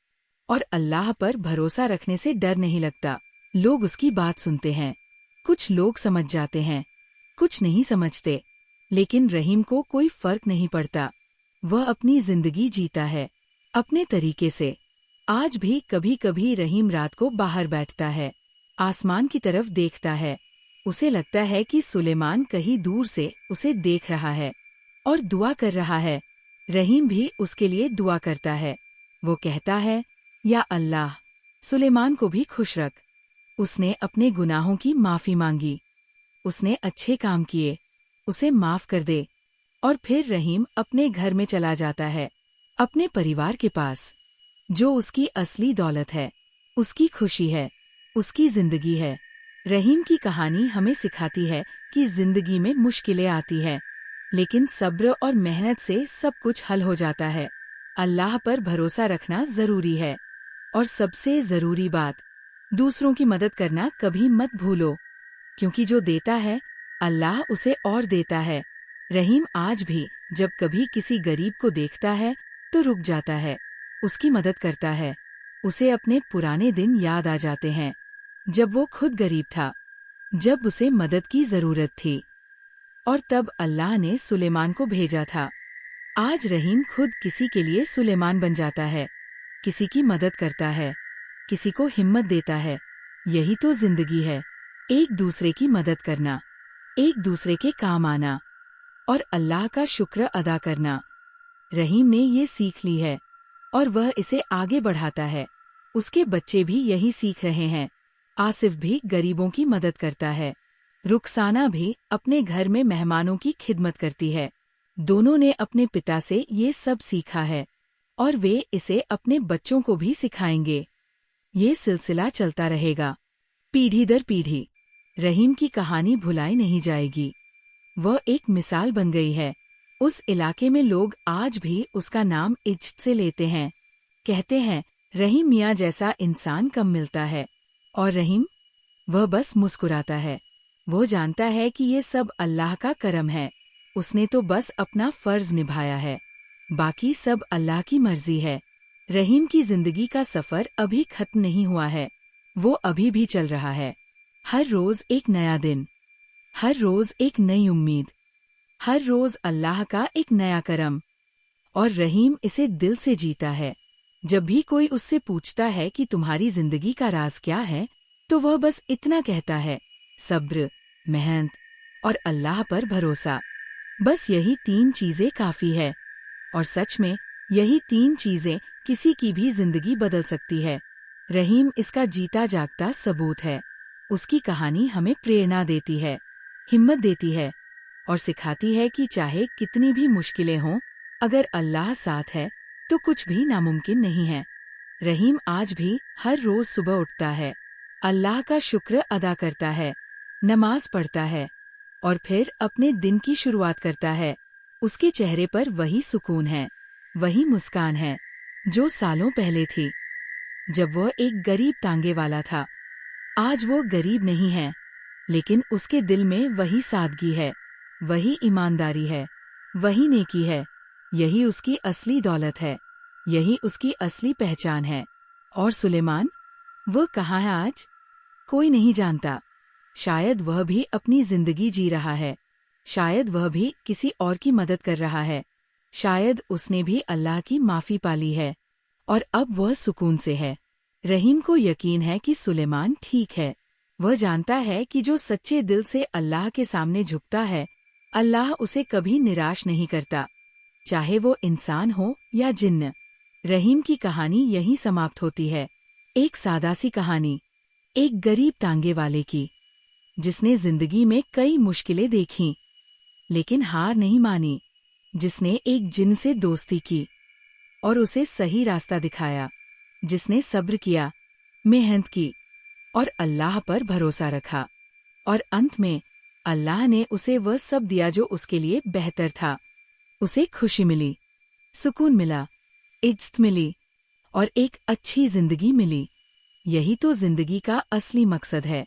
और अल्लाह पर भरोसा रखने से डर नहीं लगता। लोग उसकी बात सुनते हैं, कुछ लोग समझ जाते हैं, कुछ नहीं समझते, लेकिन रहीम को कोई फर्क नहीं पड़ता। वह अपनी जिंदगी जीता है, अपने तरीके से। आज भी कभी कभी रहीम रात को बाहर बैठता है, आसमान की तरफ देखता है। उसे लगता है कि सुलेमान कहीं दूर से उसे देख रहा है और दुआ कर रहा है। रहीम भी उसके लिए दुआ करता है। वो कहता है, या अल्लाह, सुलेमान को भी खुश रख। उसने अपने गुनाहों की माफी मांगी, उसने अच्छे काम किए, उसे माफ कर दे। और फिर रहीम अपने घर में चला जाता है, अपने परिवार के पास, जो उसकी असली दौलत है, उसकी खुशी है, उसकी जिंदगी है। रहीम की कहानी हमें सिखाती है कि जिंदगी में मुश्किलें आती है, लेकिन सब्र और मेहनत से सब कुछ हल हो जाता है। अल्लाह पर भरोसा रखना जरूरी है और सबसे जरूरी बात, दूसरों की मदद करना कभी मत भूलो, क्योंकि जो देता है अल्लाह उसे और देता है। रहीम आज भी जब कभी किसी गरीब को देखता है तो रुक जाता है, उसकी मदद करता है। उसे अपने पुराने दिन याद आ जाते हैं, जब वो खुद गरीब था, जब उसे मदद की जरूरत थी, और तब अल्लाह ने सुलेमान को भेजा था। आज रहीम खुद किसी के लिए सुलेमान बन जाता है, किसी की मदद करता है, किसी को हिम्मत देता है। यही तो जिंदगी है, एक दूसरे की मदद करना, एक दूसरे के काम आना और अल्लाह का शुक्र अदा करना। रहीम ने ये सीख ली है और वह इसे आगे बढ़ाता है। उसके बच्चे भी यही सीख रहे हैं। आसिफ भी गरीबों की मदद करता है, रुखसाना भी अपने घर में मेहमानों की खिदमत करती है। दोनों ने अपने पिता से ये सब सीखा है और वे इसे अपने बच्चों को भी सिखाएंगे। ये सिलसिला चलता रहेगा, पीढ़ी दर पीढ़ी। रहीम की कहानी भुलाई नहीं जाएगी। वह एक मिसाल बन गई है। उस इलाके में लोग आज भी उसका नाम इज्जत से लेते हैं। कहते हैं, रहीम मियाँ जैसा इंसान कम मिलता है। और रहीम, वह बस मुस्कुराता है। वो जानता है कि ये सब अल्लाह का करम है। उसने तो बस अपना फर्ज निभाया है, बाकी सब अल्लाह की मर्जी है। रहीम की जिंदगी का सफर अभी खत्म नहीं हुआ है, वो अभी भी चल रहा है। हर रोज एक नया दिन, हर रोज एक नई उम्मीद, हर रोज अल्लाह का एक नया करम। और रहीम इसे दिल से जीता है। जब भी कोई उससे पूछता है कि तुम्हारी जिंदगी का राज क्या है, तो वह बस इतना कहता है, सब्र, मेहनत और अल्लाह पर भरोसा। बस यही 3 चीजें काफी है। और सच में यही 3 चीजें किसी की भी जिंदगी बदल सकती है। रहीम इसका जीता जागता सबूत है। उसकी कहानी हमें प्रेरणा देती है, हिम्मत देती है और सिखाती है कि चाहे कितनी भी मुश्किलें हों, अगर अल्लाह साथ है तो कुछ भी नामुमकिन नहीं है। रहीम आज भी हर रोज सुबह उठता है, अल्लाह का शुक्र अदा करता है, नमाज पढ़ता है और फिर अपने दिन की शुरुआत करता है। उसके चेहरे पर वही सुकून है, वही मुस्कान है जो सालों पहले थी, जब वह एक गरीब तांगे वाला था। आज वो गरीब नहीं है, लेकिन उसके दिल में वही सादगी है, वही ईमानदारी है, वही नेकी है। यही उसकी असली दौलत है, यही उसकी असली पहचान है। और सुलेमान, वो कहाँ है आज? कोई नहीं जानता। शायद वह भी अपनी जिंदगी जी रहा है, शायद वह भी किसी और की मदद कर रहा है, शायद उसने भी अल्लाह की माफी पाली है और अब वह सुकून से है। रहीम को यकीन है कि सुलेमान ठीक है। वह जानता है कि जो सच्चे दिल से अल्लाह के सामने झुकता है, अल्लाह उसे कभी निराश नहीं करता, चाहे वो इंसान हो या जिन्न। रहीम की कहानी यहीं समाप्त होती है। एक सादा सी कहानी, एक गरीब तांगे वाले की, जिसने जिंदगी में कई मुश्किलें देखीं, लेकिन हार नहीं मानी। जिसने एक जिन से दोस्ती की और उसे सही रास्ता दिखाया। जिसने सब्र किया, मेहनत की और अल्लाह पर भरोसा रखा। और अंत में अल्लाह ने उसे वह सब दिया जो उसके लिए बेहतर था। उसे खुशी मिली, सुकून मिला, इज्जत मिली और एक अच्छी जिंदगी मिली। यही तो जिंदगी का असली मकसद है।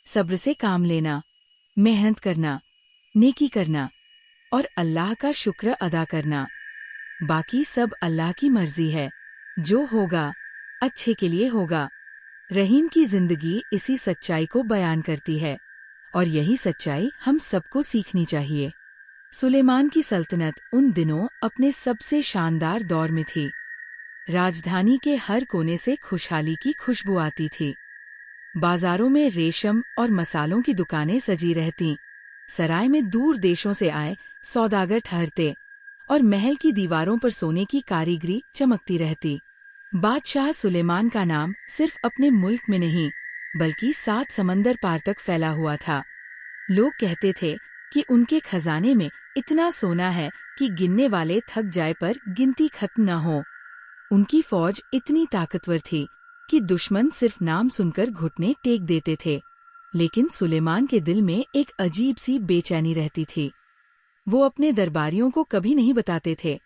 सब्र से काम लेना, मेहनत करना, नेकी करना और अल्लाह का शुक्र अदा करना। बाकी सब अल्लाह की मर्जी है। जो होगा अच्छे के लिए होगा। रहीम की जिंदगी इसी सच्चाई को बयान करती है और यही सच्चाई हम सबको सीखनी चाहिए। सुलेमान की सल्तनत उन दिनों अपने सबसे शानदार दौर में थी। राजधानी के हर कोने से खुशहाली की खुशबू आती थी। बाजारों में रेशम और मसालों की दुकानें सजी रहतीं। सराय में दूर देशों से आए सौदागर ठहरते और महल की दीवारों पर सोने की कारीगरी चमकती रहती। बादशाह सुलेमान का नाम सिर्फ अपने मुल्क में नहीं, बल्कि 7 समंदर पार तक फैला हुआ था। लोग कहते थे कि उनके खजाने में इतना सोना है कि गिनने वाले थक जाए पर गिनती खत्म न हो। उनकी फौज इतनी ताकतवर थी कि दुश्मन सिर्फ नाम सुनकर घुटने टेक देते थे। लेकिन सुलेमान के दिल में एक अजीब सी बेचैनी रहती थी। वो अपने दरबारियों को कभी नहीं बताते थे,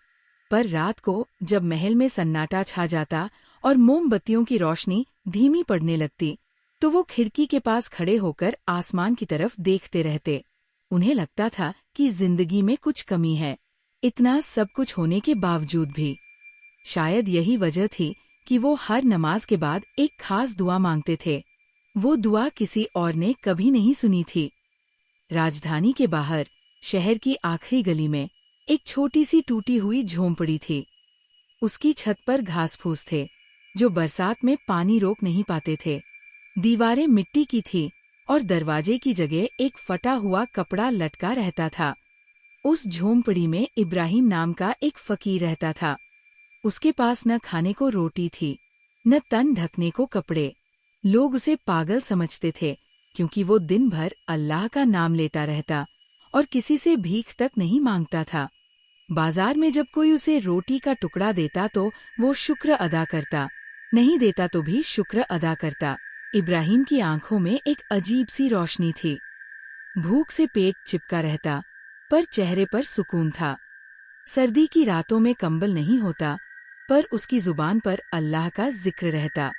पर रात को जब महल में सन्नाटा छा जाता और मोमबत्तियों की रोशनी धीमी पड़ने लगती, तो वो खिड़की के पास खड़े होकर आसमान की तरफ देखते रहते। उन्हें लगता था कि जिंदगी में कुछ कमी है, इतना सब कुछ होने के बावजूद भी। शायद यही वजह थी कि वो हर नमाज के बाद एक खास दुआ मांगते थे। वो दुआ किसी और ने कभी नहीं सुनी थी। राजधानी के बाहर, शहर की आखिरी गली में, एक छोटी सी टूटी हुई झोंपड़ी थी। उसकी छत पर घास फूस थे, जो बरसात में पानी रोक नहीं पाते थे। दीवारें मिट्टी की थी और दरवाजे की जगह एक फटा हुआ कपड़ा लटका रहता था। उस झोंपड़ी में इब्राहिम नाम का एक फकीर रहता था। उसके पास न खाने को रोटी थी, न तन ढकने को कपड़े। लोग उसे पागल समझते थे, क्योंकि वो दिन भर अल्लाह का नाम लेता रहता और किसी से भीख तक नहीं मांगता था। बाजार में जब कोई उसे रोटी का टुकड़ा देता तो वो शुक्र अदा करता, नहीं देता तो भी शुक्र अदा करता। इब्राहिम की आंखों में एक अजीब सी रोशनी थी। भूख से पेट चिपका रहता, पर चेहरे पर सुकून था। सर्दी की रातों में कंबल नहीं होता, पर उसकी जुबान पर अल्लाह का जिक्र रहता।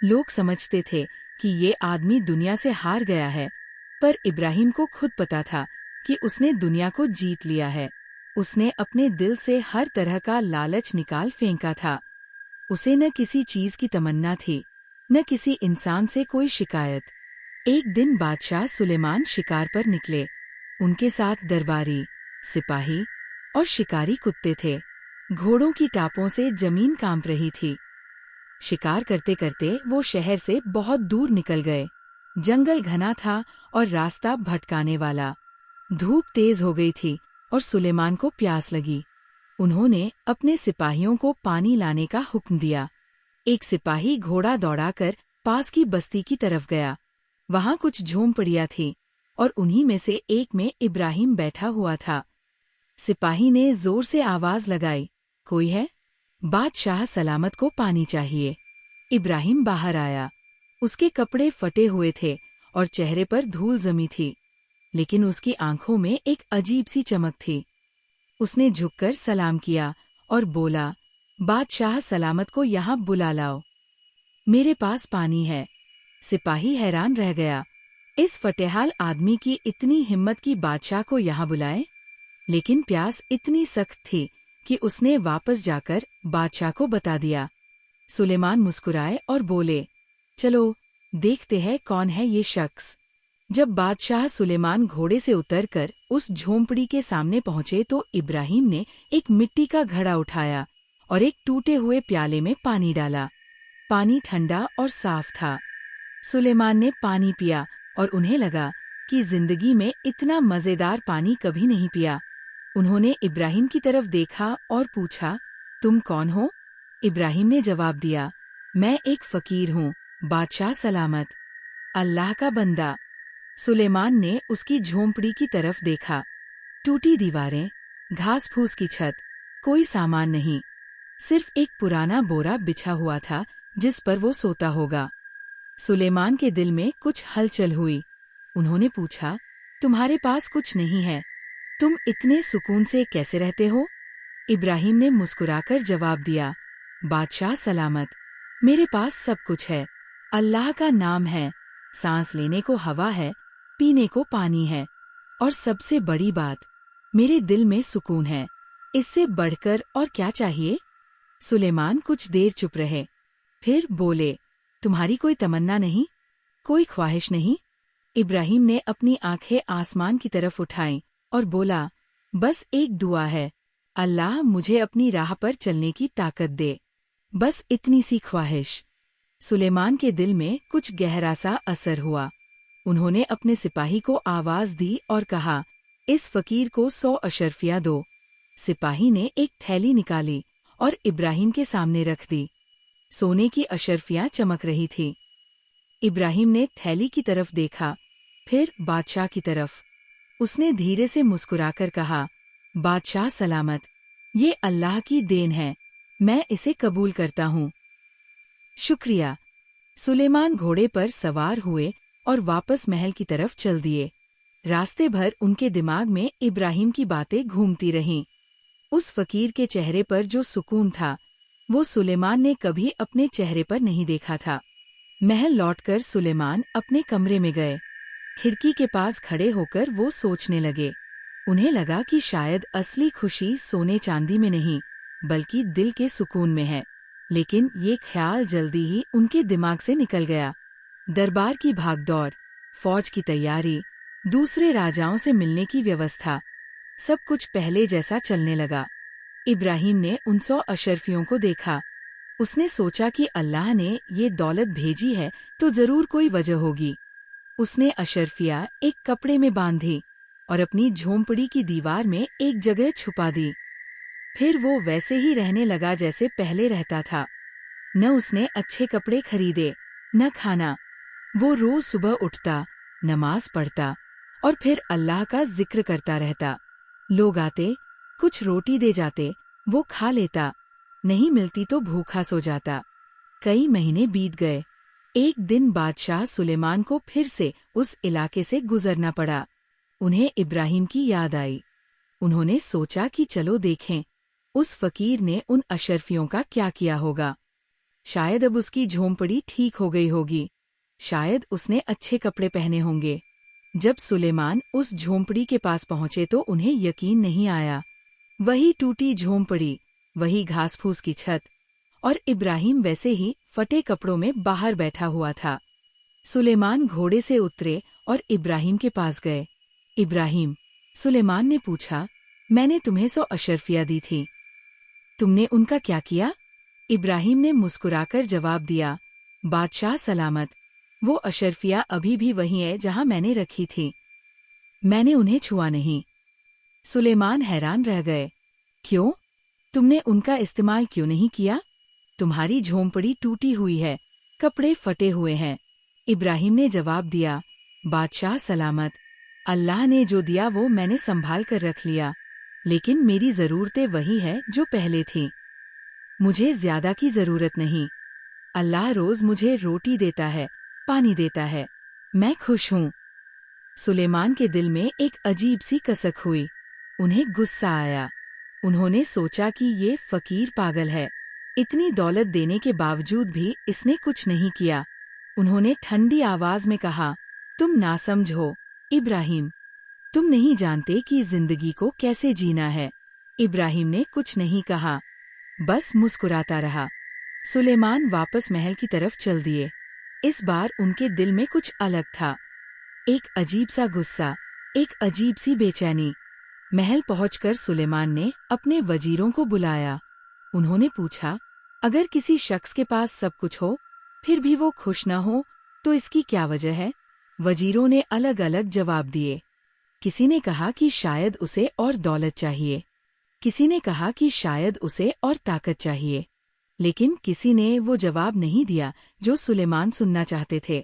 लोग समझते थे कि ये आदमी दुनिया से हार गया है, पर इब्राहिम को खुद पता था कि उसने दुनिया को जीत लिया है। उसने अपने दिल से हर तरह का लालच निकाल फेंका था। उसे न किसी चीज की तमन्ना थी, न किसी इंसान से कोई शिकायत। एक दिन बादशाह सुलेमान शिकार पर निकले। उनके साथ दरबारी, सिपाही और शिकारी कुत्ते थे। घोड़ों की टापों से जमीन कांप रही थी। शिकार करते करते वो शहर से बहुत दूर निकल गए। जंगल घना था और रास्ता भटकाने वाला। धूप तेज हो गई थी और सुलेमान को प्यास लगी। उन्होंने अपने सिपाहियों को पानी लाने का हुक्म दिया। एक सिपाही घोड़ा दौड़ाकर पास की बस्ती की तरफ गया। वहां कुछ झोंपड़ियां थीं और उन्हीं में से एक में इब्राहिम बैठा हुआ था। सिपाही ने जोर से आवाज लगाई, कोई है? बादशाह सलामत को पानी चाहिए। इब्राहिम बाहर आया। उसके कपड़े फटे हुए थे और चेहरे पर धूल जमी थी, लेकिन उसकी आंखों में एक अजीब सी चमक थी। उसने झुककर सलाम किया और बोला, बादशाह सलामत को यहाँ बुला लाओ, मेरे पास पानी है। सिपाही हैरान रह गया, इस फटेहाल आदमी की इतनी हिम्मत कि बादशाह को यहाँ बुलाए? लेकिन प्यास इतनी सख्त थी कि उसने वापस जाकर बादशाह को बता दिया। सुलेमान मुस्कुराए और बोले, चलो देखते हैं कौन है ये शख्स। जब बादशाह सुलेमान घोड़े से उतरकर उस झोंपड़ी के सामने पहुंचे तो इब्राहिम ने एक मिट्टी का घड़ा उठाया और एक टूटे हुए प्याले में पानी डाला। पानी ठंडा और साफ था। सुलेमान ने पानी पिया और उन्हें लगा कि जिंदगी में इतना मजेदार पानी कभी नहीं पिया। उन्होंने इब्राहिम की तरफ देखा और पूछा, तुम कौन हो? इब्राहिम ने जवाब दिया, मैं एक फकीर हूँ, बादशाह सलामत, अल्लाह का बंदा। सुलेमान ने उसकी झोंपड़ी की तरफ देखा। टूटी दीवारें, घास फूस की छत, कोई सामान नहीं, सिर्फ एक पुराना बोरा बिछा हुआ था जिस पर वो सोता होगा। सुलेमान के दिल में कुछ हलचल हुई। उन्होंने पूछा, तुम्हारे पास कुछ नहीं है, तुम इतने सुकून से कैसे रहते हो? इब्राहिम ने मुस्कुराकर जवाब दिया, बादशाह सलामत, मेरे पास सब कुछ है, अल्लाह का नाम है, सांस लेने को हवा है, पीने को पानी है, और सबसे बड़ी बात, मेरे दिल में सुकून है। इससे बढ़कर और क्या चाहिए? सुलेमान कुछ देर चुप रहे, फिर बोले, तुम्हारी कोई तमन्ना नहीं, कोई ख्वाहिश नहीं? इब्राहिम ने अपनी आंखें आसमान की तरफ उठाईं और बोला, बस एक दुआ है, अल्लाह मुझे अपनी राह पर चलने की ताकत दे, बस इतनी सी ख्वाहिश। सुलेमान के दिल में कुछ गहरा सा असर हुआ। उन्होंने अपने सिपाही को आवाज दी और कहा, इस फकीर को 100 अशर्फियाँ दो। सिपाही ने एक थैली निकाली और इब्राहिम के सामने रख दी। सोने की अशर्फियाँ चमक रही थी। इब्राहिम ने थैली की तरफ देखा, फिर बादशाह की तरफ। उसने धीरे से मुस्कुराकर कहा, बादशाह सलामत, ये अल्लाह की देन है, मैं इसे कबूल करता हूँ। शुक्रिया। सुलेमान घोड़े पर सवार हुए और वापस महल की तरफ चल दिए। रास्ते भर उनके दिमाग में इब्राहिम की बातें घूमती रहीं। उस फकीर के चेहरे पर जो सुकून था, वो सुलेमान ने कभी अपने चेहरे पर नहीं देखा था। महल लौटकर सुलेमान अपने कमरे में गए। खिड़की के पास खड़े होकर वो सोचने लगे। उन्हें लगा कि शायद असली खुशी सोने चांदी में नहीं, बल्कि दिल के सुकून में है। लेकिन ये ख्याल जल्दी ही उनके दिमाग से निकल गया। दरबार की भागदौड़, फौज की तैयारी, दूसरे राजाओं से मिलने की व्यवस्था, सब कुछ पहले जैसा चलने लगा। इब्राहिम ने उन 100 अशर्फियों को देखा। उसने सोचा कि अल्लाह ने ये दौलत भेजी है तो जरूर कोई वजह होगी। उसने अशर्फिया एक कपड़े में बांधी और अपनी झोंपड़ी की दीवार में एक जगह छुपा दी। फिर वो वैसे ही रहने लगा जैसे पहले रहता था। न उसने अच्छे कपड़े खरीदे, न खाना। वो रोज सुबह उठता, नमाज पढ़ता और फिर अल्लाह का जिक्र करता रहता। लोग आते, कुछ रोटी दे जाते, वो खा लेता, नहीं मिलती तो भूखा सो जाता। कई महीने बीत गए। एक दिन बादशाह सुलेमान को फिर से उस इलाके से गुजरना पड़ा। उन्हें इब्राहिम की याद आई। उन्होंने सोचा कि चलो देखें, उस फकीर ने उन अशर्फियों का क्या किया होगा। शायद अब उसकी झोंपड़ी ठीक हो गई होगी, शायद उसने अच्छे कपड़े पहने होंगे। जब सुलेमान उस झोंपड़ी के पास पहुंचे तो उन्हें यकीन नहीं आया। वही टूटी झोंपड़ी, वही घास फूस की छत, और इब्राहिम वैसे ही फटे कपड़ों में बाहर बैठा हुआ था। सुलेमान घोड़े से उतरे और इब्राहिम के पास गए। इब्राहिम, सुलेमान ने पूछा, मैंने तुम्हें 100 अशर्फियाँ दी थी, तुमने उनका क्या किया? इब्राहिम ने मुस्कुराकर जवाब दिया, बादशाह सलामत, वो अशर्फियाँ अभी भी वही है जहां मैंने रखी थी, मैंने उन्हें छुआ नहीं। सुलेमान हैरान रह गए। क्यों? तुमने उनका इस्तेमाल क्यों नहीं किया? तुम्हारी झोंपड़ी टूटी हुई है, कपड़े फटे हुए हैं। इब्राहिम ने जवाब दिया, बादशाह सलामत, अल्लाह ने जो दिया वो मैंने संभाल कर रख लिया, लेकिन मेरी ज़रूरतें वही है जो पहले थीं। मुझे ज्यादा की जरूरत नहीं। अल्लाह रोज मुझे रोटी देता है, पानी देता है, मैं खुश हूँ। सुलेमान के दिल में एक अजीब सी कसक हुई। उन्हें गुस्सा आया। उन्होंने सोचा कि ये फकीर पागल है, इतनी दौलत देने के बावजूद भी इसने कुछ नहीं किया। उन्होंने ठंडी आवाज में कहा, तुम नासमझ हो, इब्राहिम। तुम नहीं जानते कि जिंदगी को कैसे जीना है। इब्राहिम ने कुछ नहीं कहा, बस मुस्कुराता रहा। सुलेमान वापस महल की तरफ चल दिए। इस बार उनके दिल में कुछ अलग था, एक अजीब सा गुस्सा, एक अजीब सी बेचैनी। महल पहुंचकर सुलेमान ने अपने वजीरों को बुलाया। उन्होंने पूछा, अगर किसी शख्स के पास सब कुछ हो, फिर भी वो खुश न हो, तो इसकी क्या वजह है? वजीरों ने अलग अलग जवाब दिए। किसी ने कहा कि शायद उसे और दौलत चाहिए, किसी ने कहा कि शायद उसे और ताकत चाहिए, लेकिन किसी ने वो जवाब नहीं दिया जो सुलेमान सुनना चाहते थे।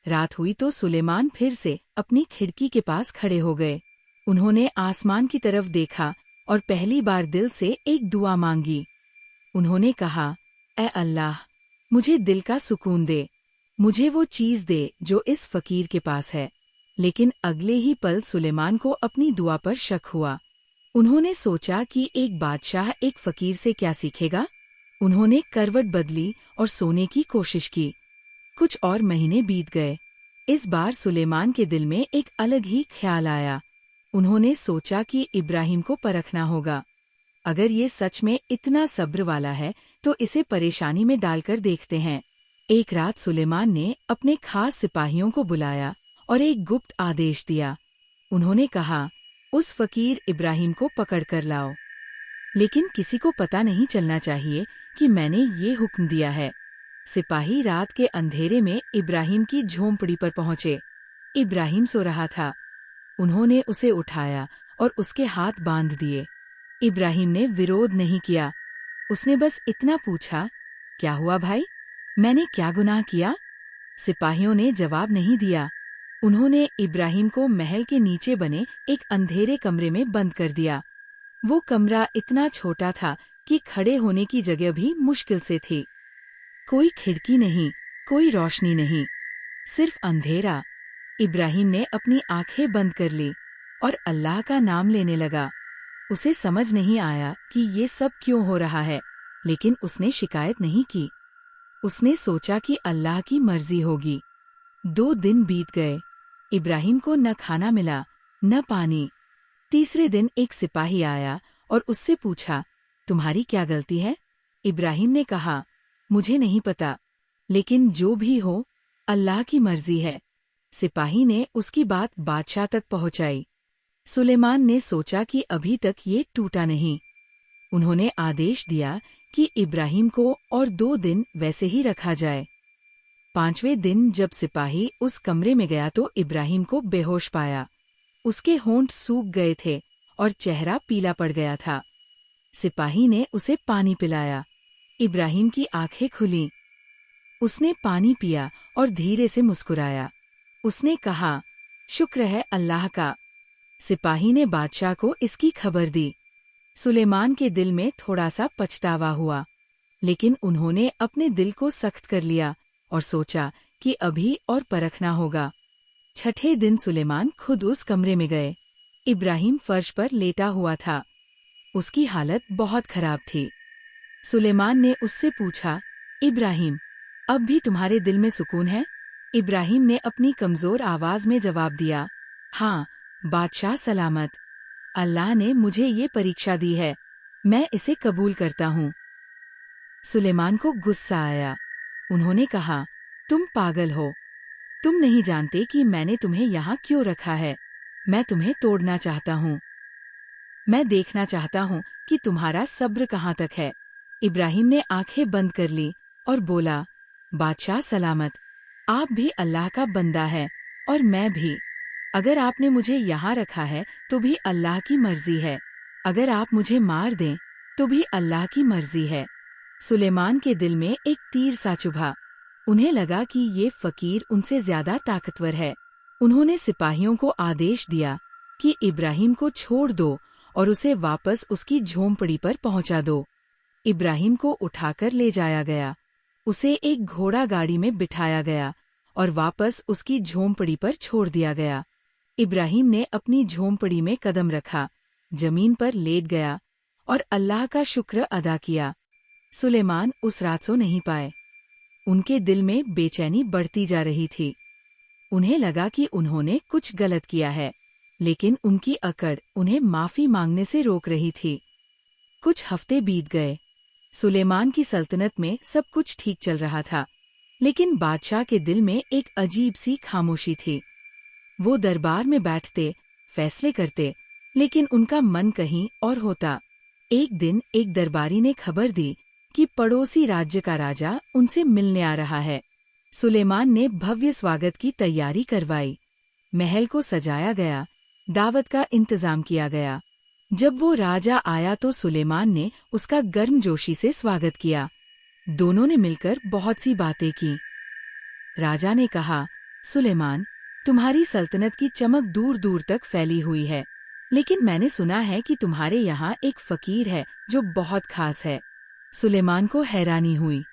रात हुई तो सुलेमान फिर से अपनी खिड़की के पास खड़े हो गए। उन्होंने आसमान की तरफ देखा और पहली बार दिल से एक दुआ मांगी। उन्होंने कहा, ऐ अल्लाह, मुझे दिल का सुकून दे, मुझे वो चीज़ दे जो इस फकीर के पास है। लेकिन अगले ही पल सुलेमान को अपनी दुआ पर शक हुआ। उन्होंने सोचा कि एक बादशाह एक फकीर से क्या सीखेगा। उन्होंने करवट बदली और सोने की कोशिश की। कुछ और महीने बीत गए। इस बार सुलेमान के दिल में एक अलग ही ख्याल आया। उन्होंने सोचा कि इब्राहिम को परखना होगा। अगर ये सच में इतना सब्र वाला है तो इसे परेशानी में डालकर देखते हैं। एक रात सुलेमान ने अपने खास सिपाहियों को बुलाया और एक गुप्त आदेश दिया। उन्होंने कहा, उस फकीर इब्राहिम को पकड़ कर लाओ, लेकिन किसी को पता नहीं चलना चाहिए कि मैंने ये हुक्म दिया है। सिपाही रात के अंधेरे में इब्राहिम की झोंपड़ी पर पहुंचे। इब्राहिम सो रहा था। उन्होंने उसे उठाया और उसके हाथ बांध दिए। इब्राहिम ने विरोध नहीं किया। उसने बस इतना पूछा, क्या हुआ भाई, मैंने क्या गुनाह किया? सिपाहियों ने जवाब नहीं दिया। उन्होंने इब्राहिम को महल के नीचे बने एक अंधेरे कमरे में बंद कर दिया। वो कमरा इतना छोटा था कि खड़े होने की जगह भी मुश्किल से थी। कोई खिड़की नहीं, कोई रोशनी नहीं, सिर्फ अंधेरा। इब्राहिम ने अपनी आंखें बंद कर ली और अल्लाह का नाम लेने लगा। उसे समझ नहीं आया कि ये सब क्यों हो रहा है, लेकिन उसने शिकायत नहीं की। उसने सोचा कि अल्लाह की मर्जी होगी। 2 दिन बीत गए। इब्राहिम को न खाना मिला, न पानी। तीसरे दिन एक सिपाही आया और उससे पूछा, तुम्हारी क्या गलती है? इब्राहिम ने कहा, मुझे नहीं पता, लेकिन जो भी हो, अल्लाह की मर्जी है। सिपाही ने उसकी बात बादशाह तक पहुंचाई। सुलेमान ने सोचा कि अभी तक ये टूटा नहीं। उन्होंने आदेश दिया कि इब्राहिम को और 2 दिन वैसे ही रखा जाए। 5वें दिन जब सिपाही उस कमरे में गया तो इब्राहिम को बेहोश पाया। उसके होंठ सूख गए थे और चेहरा पीला पड़ गया था। सिपाही ने उसे पानी पिलाया। इब्राहिम की आंखें खुलीं। उसने पानी पिया और धीरे से मुस्कुराया। उसने कहा, शुक्र है अल्लाह का। सिपाही ने बादशाह को इसकी खबर दी। सुलेमान के दिल में थोड़ा सा पछतावा हुआ, लेकिन उन्होंने अपने दिल को सख्त कर लिया और सोचा कि अभी और परखना होगा। 6ठे दिन सुलेमान खुद उस कमरे में गए। इब्राहिम फर्श पर लेटा हुआ था। उसकी हालत बहुत खराब थी। सुलेमान ने उससे पूछा, इब्राहिम, अब भी तुम्हारे दिल में सुकून है? इब्राहिम ने अपनी कमजोर आवाज में जवाब दिया, हाँ बादशाह सलामत। अल्लाह ने मुझे ये परीक्षा दी है, मैं इसे कबूल करता हूँ। सुलेमान को गुस्सा आया। उन्होंने कहा, तुम पागल हो। तुम नहीं जानते कि मैंने तुम्हें यहाँ क्यों रखा है। मैं तुम्हें तोड़ना चाहता हूँ। मैं देखना चाहता हूँ कि तुम्हारा सब्र कहाँ तक है। इब्राहिम ने आंखें बंद कर ली और बोला, बादशाह सलामत, आप भी अल्लाह का बंदा है और मैं भी। अगर आपने मुझे यहाँ रखा है तो भी अल्लाह की मर्जी है। अगर आप मुझे मार दें तो भी अल्लाह की मर्जी है। सुलेमान के दिल में एक तीर सा चुभा। उन्हें लगा कि ये फकीर उनसे ज्यादा ताकतवर है। उन्होंने सिपाहियों को आदेश दिया कि इब्राहिम को छोड़ दो और उसे वापस उसकी झोंपड़ी पर पहुंचा दो। इब्राहिम को उठाकर ले जाया गया। उसे एक घोड़ा गाड़ी में बिठाया गया और वापस उसकी झोंपड़ी पर छोड़ दिया गया। इब्राहिम ने अपनी झोंपड़ी में कदम रखा, जमीन पर लेट गया और अल्लाह का शुक्र अदा किया। सुलेमान उस रात सो नहीं पाए। उनके दिल में बेचैनी बढ़ती जा रही थी। उन्हें लगा कि उन्होंने कुछ गलत किया है, लेकिन उनकी अकड़ उन्हें माफी मांगने से रोक रही थी। कुछ हफ्ते बीत गए। सुलेमान की सल्तनत में सब कुछ ठीक चल रहा था, लेकिन बादशाह के दिल में एक अजीब सी खामोशी थी। वो दरबार में बैठते, फैसले करते, लेकिन उनका मन कहीं और होता। एक दिन एक दरबारी ने खबर दी कि पड़ोसी राज्य का राजा उनसे मिलने आ रहा है। सुलेमान ने भव्य स्वागत की तैयारी करवाई। महल को सजाया गया, दावत का इंतजाम किया गया। जब वो राजा आया तो सुलेमान ने उसका गर्मजोशी से स्वागत किया। दोनों ने मिलकर बहुत सी बातें की। राजा ने कहा, सुलेमान, तुम्हारी सल्तनत की चमक दूर दूर तक फैली हुई है, लेकिन मैंने सुना है कि तुम्हारे यहाँ एक फकीर है जो बहुत खास है। सुलेमान को हैरानी हुई।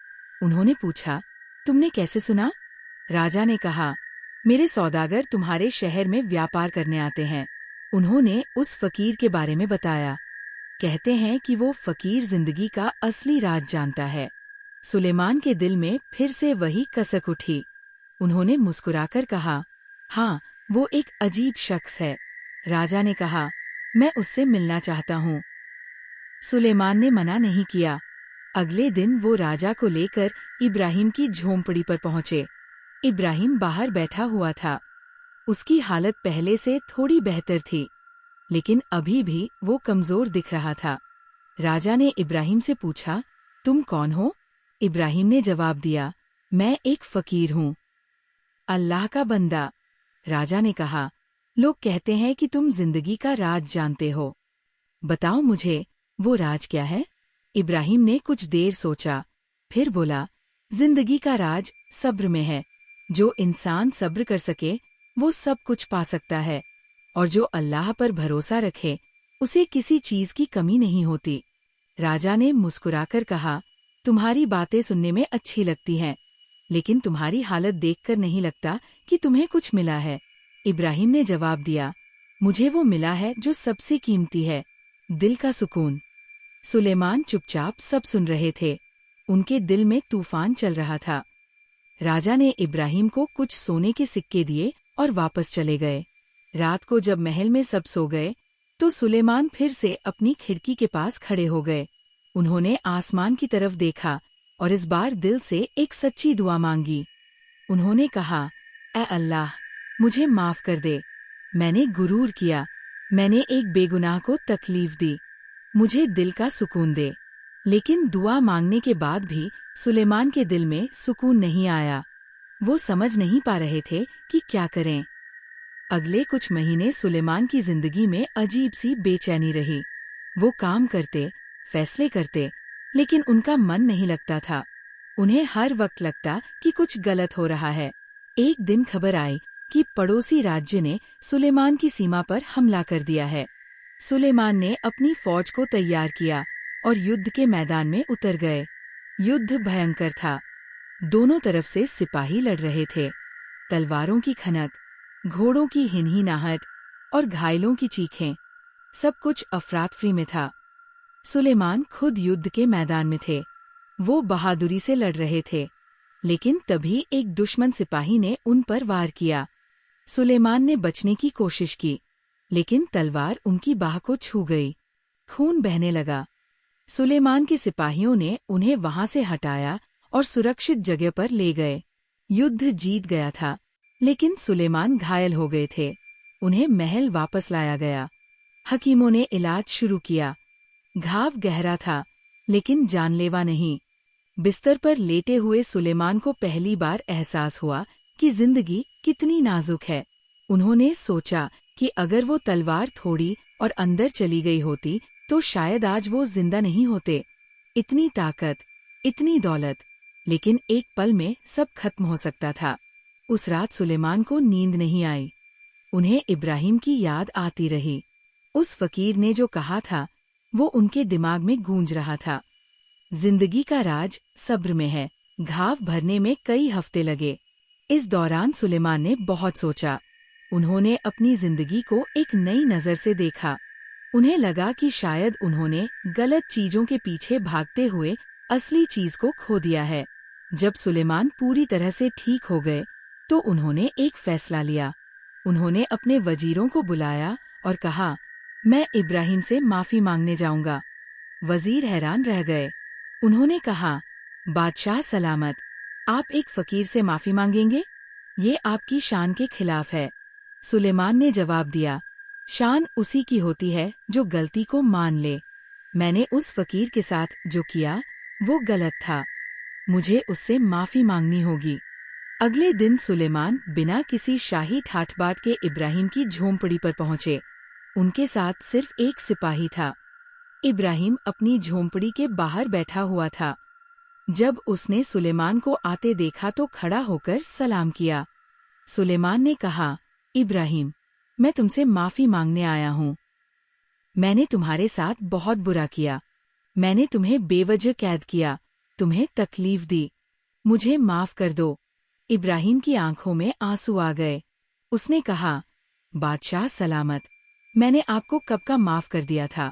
उन्होंने पूछा, तुमने कैसे सुना? राजा ने कहा, मेरे सौदागर तुम्हारे शहर में व्यापार करने आते हैं। उन्होंने उस फकीर के बारे में बताया। कहते हैं कि वो फकीर जिंदगी का असली राज जानता है। सुलेमान के दिल में फिर से वही कसक उठी। उन्होंने मुस्कुराकर कहा, हाँ, वो एक अजीब शख्स है। राजा ने कहा, मैं उससे मिलना चाहता हूँ। सुलेमान ने मना नहीं किया। अगले दिन वो राजा को लेकर इब्राहिम की झोंपड़ी पर पहुंचे। इब्राहिम बाहर बैठा हुआ था। उसकी हालत पहले से थोड़ी बेहतर थी, लेकिन अभी भी वो कमजोर दिख रहा था। राजा ने इब्राहिम से पूछा, तुम कौन हो? इब्राहिम ने जवाब दिया, मैं एक फकीर हूँ। अल्लाह का बंदा। राजा ने कहा, लोग कहते हैं कि तुम जिंदगी का राज जानते हो। बताओ मुझे, वो राज क्या है? इब्राहिम ने कुछ देर सोचा, फिर बोला, जिंदगी का राज सब्र में है। जो इंसान सब्र कर सके वो सब कुछ पा सकता है, और जो अल्लाह पर भरोसा रखे उसे किसी चीज की कमी नहीं होती। राजा ने मुस्कुराकर कहा, तुम्हारी बातें सुनने में अच्छी लगती हैं, लेकिन तुम्हारी हालत देखकर नहीं लगता कि तुम्हें कुछ मिला है। इब्राहिम ने जवाब दिया, मुझे वो मिला है जो सबसे कीमती है, दिल का सुकून। सुलेमान चुपचाप सब सुन रहे थे। उनके दिल में तूफान चल रहा था। राजा ने इब्राहिम को कुछ सोने के सिक्के दिए और वापस चले गए। रात को जब महल में सब सो गए, तो सुलेमान फिर से अपनी खिड़की के पास खड़े हो गए। उन्होंने आसमान की तरफ देखा और इस बार दिल से एक सच्ची दुआ मांगी। उन्होंने कहा, ऐ अल्लाह, मुझे माफ कर दे। मैंने गुरूर किया, मैंने एक बेगुनाह को तकलीफ दी। मुझे दिल का सुकून दे। लेकिन दुआ मांगने के बाद भी सुलेमान के दिल में सुकून नहीं आया। वो समझ नहीं पा रहे थे कि क्या करें। अगले कुछ महीने सुलेमान की जिंदगी में अजीब सी बेचैनी रही। वो काम करते, फैसले करते, लेकिन उनका मन नहीं लगता था। उन्हें हर वक्त लगता कि कुछ गलत हो रहा है। एक दिन खबर आई कि पड़ोसी राज्य ने सुलेमान की सीमा पर हमला कर दिया है। सुलेमान ने अपनी फौज को तैयार किया और युद्ध के मैदान में उतर गए। युद्ध भयंकर था। दोनों तरफ से सिपाही लड़ रहे थे। तलवारों की खनक, घोड़ों की हिनहिनाहट और घायलों की चीखें, सब कुछ अफरातफरी में था। सुलेमान खुद युद्ध के मैदान में थे। वो बहादुरी से लड़ रहे थे, लेकिन तभी एक दुश्मन सिपाही ने उन पर वार किया। सुलेमान ने बचने की कोशिश की, लेकिन तलवार उनकी बाह को छू गई। खून बहने लगा। सुलेमान के सिपाहियों ने उन्हें वहां से हटाया और सुरक्षित जगह पर ले गए। युद्ध जीत गया था, लेकिन सुलेमान घायल हो गए थे। उन्हें महल वापस लाया गया। हकीमों ने इलाज शुरू किया। घाव गहरा था, लेकिन जानलेवा नहीं। बिस्तर पर लेटे हुए सुलेमान को पहली बार एहसास हुआ कि जिंदगी कितनी नाजुक है। उन्होंने सोचा कि अगर वो तलवार थोड़ी और अंदर चली गई होती तो शायद आज वो जिंदा नहीं होते। इतनी ताकत, इतनी दौलत, लेकिन एक पल में सब खत्म हो सकता था। उस रात सुलेमान को नींद नहीं आई। उन्हें इब्राहिम की याद आती रही। उस फकीर ने जो कहा था वो उनके दिमाग में गूंज रहा था। जिंदगी का राज सब्र में है। घाव भरने में कई हफ्ते लगे। इस दौरान सुलेमान ने बहुत सोचा। उन्होंने अपनी जिंदगी को एक नई नजर से देखा। उन्हें लगा कि शायद उन्होंने गलत चीजों के पीछे भागते हुए असली चीज को खो दिया है। जब सुलेमान पूरी तरह से ठीक हो गए तो उन्होंने एक फैसला लिया। उन्होंने अपने वजीरों को बुलाया और कहा, मैं इब्राहिम से माफी मांगने जाऊंगा। वजीर हैरान रह गए। उन्होंने कहा, बादशाह सलामत, आप एक फकीर से माफी मांगेंगे? ये आपकी शान के खिलाफ है। सुलेमान ने जवाब दिया, शान उसी की होती है जो गलती को मान ले। मैंने उस फकीर के साथ जो किया वो गलत था। मुझे उससे माफी मांगनी होगी। अगले दिन सुलेमान बिना किसी शाही ठाठ-बाट के इब्राहिम की झोंपड़ी पर पहुंचे। उनके साथ सिर्फ एक सिपाही था। इब्राहिम अपनी झोंपड़ी के बाहर बैठा हुआ था। जब उसने सुलेमान को आते देखा तो खड़ा होकर सलाम किया। सुलेमान ने कहा, इब्राहिम, मैं तुमसे माफी मांगने आया हूँ। मैंने तुम्हारे साथ बहुत बुरा किया। मैंने तुम्हें बेवजह कैद किया, तुम्हें तकलीफ दी। मुझे माफ कर दो। इब्राहिम की आंखों में आंसू आ गए। उसने कहा, बादशाह सलामत, मैंने आपको कब का माफ कर दिया था।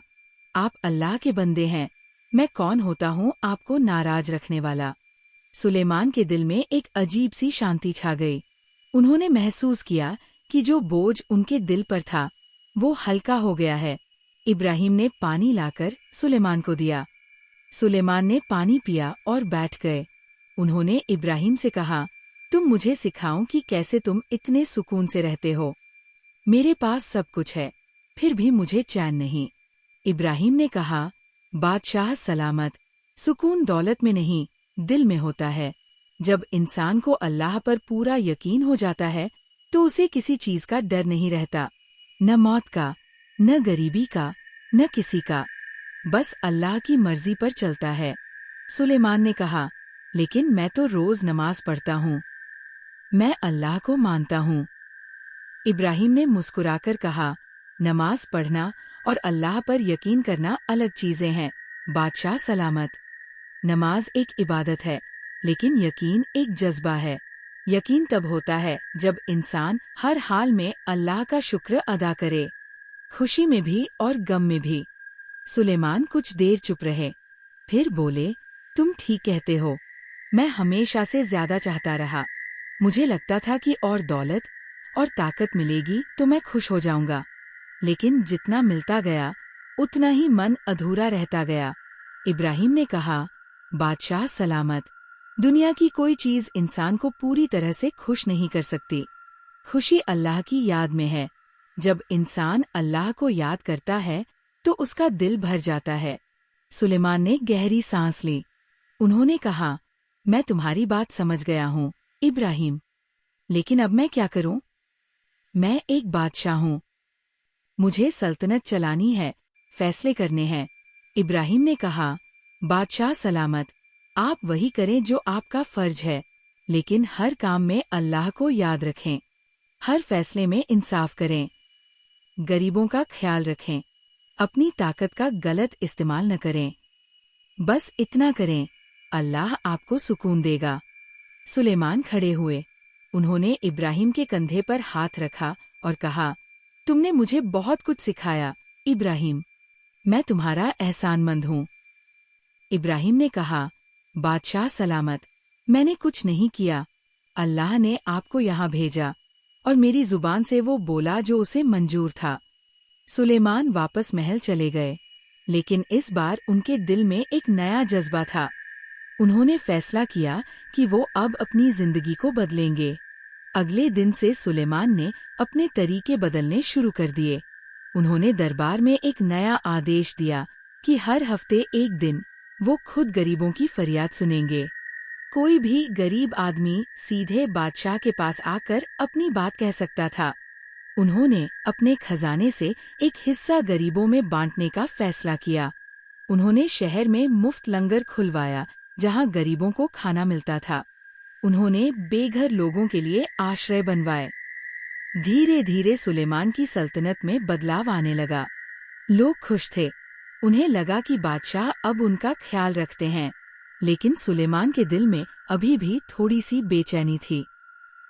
आप अल्लाह के बंदे हैं। मैं कौन होता हूँ आपको नाराज रखने वाला। सुलेमान के दिल में एक अजीब सी शांति छा गई। उन्होंने महसूस किया कि जो बोझ उनके दिल पर था वो हल्का हो गया है। इब्राहिम ने पानी लाकर सुलेमान को दिया। सुलेमान ने पानी पिया और बैठ गए। उन्होंने इब्राहिम से कहा, तुम मुझे सिखाओ कि कैसे तुम इतने सुकून से रहते हो। मेरे पास सब कुछ है, फिर भी मुझे चैन नहीं। इब्राहिम ने कहा, बादशाह सलामत, सुकून दौलत में नहीं, दिल में होता है। जब इंसान को अल्लाह पर पूरा यकीन हो जाता है तो उसे किसी चीज का डर नहीं रहता, न मौत का, न गरीबी का, न किसी का। बस अल्लाह की मर्जी पर चलता है। सुलेमान ने कहा, लेकिन मैं तो रोज नमाज पढ़ता हूँ। मैं अल्लाह को मानता हूँ। इब्राहिम ने मुस्कुराकर कहा, नमाज पढ़ना और अल्लाह पर यकीन करना अलग चीजें हैं, बादशाह सलामत। नमाज एक इबादत है, लेकिन यकीन एक जज्बा है। यकीन तब होता है जब इंसान हर हाल में अल्लाह का शुक्र अदा करे, खुशी में भी और गम में भी। सुलेमान कुछ देर चुप रहे, फिर बोले, तुम ठीक कहते हो। मैं हमेशा से ज्यादा चाहता रहा। मुझे लगता था कि और दौलत और ताकत मिलेगी तो मैं खुश हो जाऊंगा, लेकिन जितना मिलता गया उतना ही मन अधूरा रहता गया। इब्राहिम ने कहा, बादशाह सलामत, दुनिया की कोई चीज इंसान को पूरी तरह से खुश नहीं कर सकती। खुशी अल्लाह की याद में है। जब इंसान अल्लाह को याद करता है तो उसका दिल भर जाता है। सुलेमान ने गहरी सांस ली। उन्होंने कहा, मैं तुम्हारी बात समझ गया हूँ इब्राहिम, लेकिन अब मैं क्या करूं? मैं एक बादशाह हूँ। मुझे सल्तनत चलानी है, फैसले करने हैं। इब्राहिम ने कहा, बादशाह सलामत, आप वही करें जो आपका फर्ज है, लेकिन हर काम में अल्लाह को याद रखें। हर फैसले में इंसाफ करें। गरीबों का ख्याल रखें। अपनी ताकत का गलत इस्तेमाल न करें। बस इतना करें, अल्लाह आपको सुकून देगा। सुलेमान खड़े हुए। उन्होंने इब्राहिम के कंधे पर हाथ रखा और कहा, तुमने मुझे बहुत कुछ सिखाया इब्राहिम। मैं तुम्हारा एहसानमंद हूँ। इब्राहिम ने कहा, बादशाह सलामत, मैंने कुछ नहीं किया। अल्लाह ने आपको यहाँ भेजा और मेरी जुबान से वो बोला जो उसे मंजूर था। सुलेमान वापस महल चले गए, लेकिन इस बार उनके दिल में एक नया जज्बा था। उन्होंने फैसला किया कि वो अब अपनी जिंदगी को बदलेंगे। अगले दिन से सुलेमान ने अपने तरीके बदलने शुरू कर दिए। उन्होंने दरबार में एक नया आदेश दिया कि हर हफ्ते एक दिन वो खुद गरीबों की फरियाद सुनेंगे। कोई भी गरीब आदमी सीधे बादशाह के पास आकर अपनी बात कह सकता था। उन्होंने अपने खजाने से एक हिस्सा गरीबों में बांटने का फैसला किया। उन्होंने शहर में मुफ्त लंगर खुलवाया जहां गरीबों को खाना मिलता था। उन्होंने बेघर लोगों के लिए आश्रय बनवाए। धीरे धीरे सुलेमान की सल्तनत में बदलाव आने लगा। लोग खुश थे। उन्हें लगा कि बादशाह अब उनका ख्याल रखते हैं, लेकिन सुलेमान के दिल में अभी भी थोड़ी सी बेचैनी थी।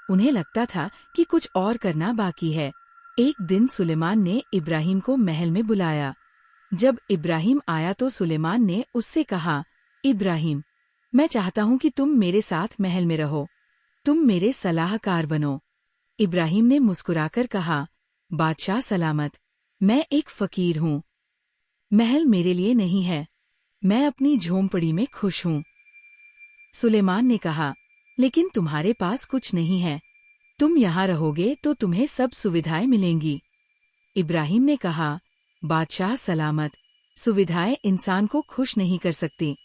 उन्हें लगता था कि कुछ और करना बाकी है। एक दिन सुलेमान ने इब्राहिम को महल में बुलाया। जब इब्राहिम आया तो सुलेमान ने उससे कहा, इब्राहिम, मैं चाहता हूँ कि तुम मेरे साथ महल में रहो। तुम मेरे सलाहकार बनो। इब्राहिम ने मुस्कुराकर कहा, बादशाह सलामत, मैं एक फकीर हूँ। महल मेरे लिए नहीं है। मैं अपनी झोंपड़ी में खुश हूँ। सुलेमान ने कहा, लेकिन तुम्हारे पास कुछ नहीं है। तुम यहाँ रहोगे तो तुम्हें सब सुविधाएं मिलेंगी। इब्राहिम ने कहा, बादशाह सलामत, सुविधाएं इंसान को खुश नहीं कर सकती।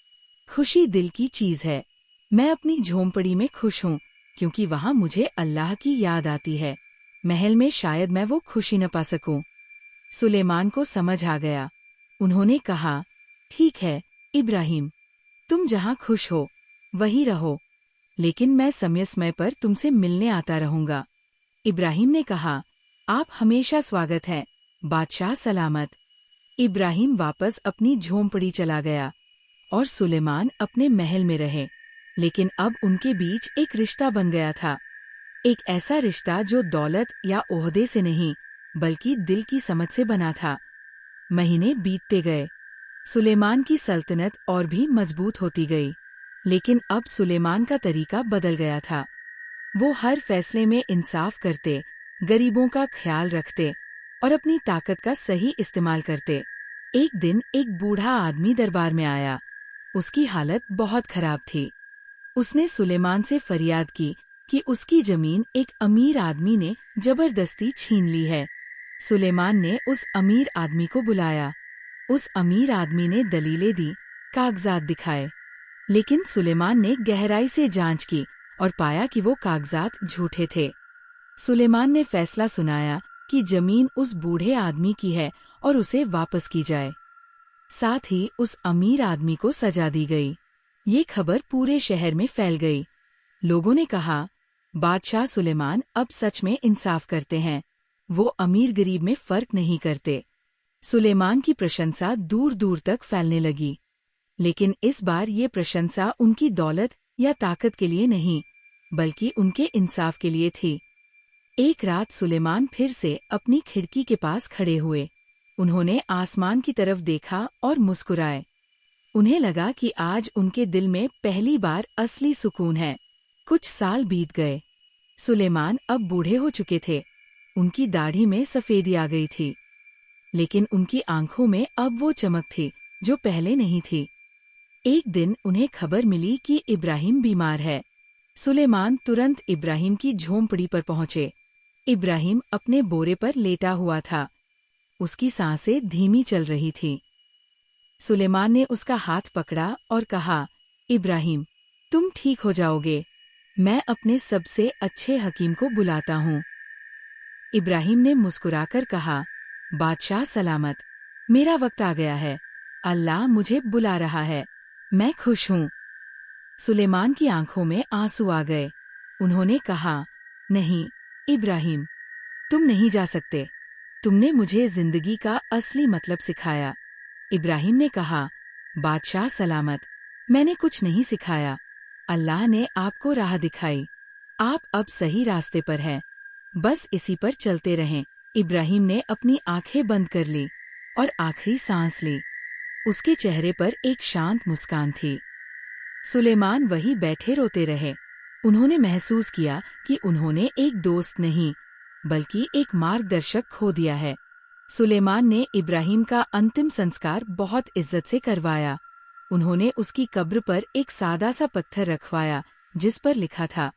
खुशी दिल की चीज है। मैं अपनी झोंपड़ी में खुश हूँ क्योंकि वहाँ मुझे अल्लाह की याद आती है। महल में शायद मैं वो खुशी न पा सकूं। सुलेमान को समझ आ गया। उन्होंने कहा, ठीक है इब्राहिम, तुम जहाँ खुश हो वही रहो, लेकिन मैं समय पर तुमसे मिलने आता रहूंगा। इब्राहिम ने कहा, आप हमेशा स्वागत हैं, बादशाह सलामत। इब्राहिम वापस अपनी झोंपड़ी चला गया और सुलेमान अपने महल में रहे। लेकिन अब उनके बीच एक रिश्ता बन गया था, एक ऐसा रिश्ता जो दौलत या ओहदे से नहीं, बल्कि दिल की समझ से बना था। महीने बीतते गए, सुलेमान की सल्तनत और भी मजबूत होती गई। लेकिन अब सुलेमान का तरीका बदल गया था। वो हर फैसले में इंसाफ करते, गरीबों का ख्याल रखते और अपनी ताकत का सही इस्तेमाल करते। एक दिन एक बूढ़ा आदमी दरबार में आया। उसकी हालत बहुत खराब थी। उसने सुलेमान से फरियाद की कि उसकी जमीन एक अमीर आदमी ने जबरदस्ती छीन ली है। सुलेमान ने उस अमीर आदमी को बुलाया। उस अमीर आदमी ने दलीलें दी, कागजात दिखाए। लेकिन सुलेमान ने गहराई से जांच की और पाया कि वो कागजात झूठे थे। सुलेमान ने फैसला सुनाया कि जमीन उस बूढ़े आदमी की है और उसे वापस की जाए। साथ ही उस अमीर आदमी को सजा दी गई। ये खबर पूरे शहर में फैल गई। लोगों ने कहा, बादशाह सुलेमान अब सच में इंसाफ करते हैं। वो अमीर गरीब में फर्क नहीं करते। सुलेमान की प्रशंसा दूर दूर तक फैलने लगी। लेकिन इस बार ये प्रशंसा उनकी दौलत या ताकत के लिए नहीं, बल्कि उनके इंसाफ के लिए थी। एक रात सुलेमान फिर से अपनी खिड़की के पास खड़े हुए। उन्होंने आसमान की तरफ देखा और मुस्कुराए। उन्हें लगा कि आज उनके दिल में पहली बार असली सुकून है। कुछ साल बीत गए। सुलेमान अब बूढ़े हो चुके थे। उनकी दाढ़ी में सफेदी आ गई थी, लेकिन उनकी आंखों में अब वो चमक थी जो पहले नहीं थी। एक दिन उन्हें खबर मिली कि इब्राहिम बीमार है। सुलेमान तुरंत इब्राहिम की झोंपड़ी पर पहुंचे। इब्राहिम अपने बोरे पर लेटा हुआ था। उसकी सांसें धीमी चल रही थी। सुलेमान ने उसका हाथ पकड़ा और कहा, इब्राहिम, तुम ठीक हो जाओगे। मैं अपने सबसे अच्छे हकीम को बुलाता हूँ। इब्राहिम ने मुस्कुराकर कहा, बादशाह सलामत, मेरा वक्त आ गया है। अल्लाह मुझे बुला रहा है। मैं खुश हूँ। सुलेमान की आंखों में आंसू आ गए। उन्होंने कहा, नहीं इब्राहिम, तुम नहीं जा सकते। तुमने मुझे जिंदगी का असली मतलब सिखाया। इब्राहिम ने कहा, बादशाह सलामत, मैंने कुछ नहीं सिखाया। अल्लाह ने आपको राह दिखाई। आप अब सही रास्ते पर हैं। बस इसी पर चलते रहें। इब्राहिम ने अपनी आंखें बंद कर ली और आखिरी सांस ली। उसके चेहरे पर एक शांत मुस्कान थी। सुलेमान वहीं बैठे रोते रहे। उन्होंने महसूस किया कि उन्होंने एक दोस्त नहीं, बल्कि एक मार्गदर्शक खो दिया है। सुलेमान ने इब्राहिम का अंतिम संस्कार बहुत इज्जत से करवाया। उन्होंने उसकी कब्र पर एक सादा सा पत्थर रखवाया जिस पर लिखा था,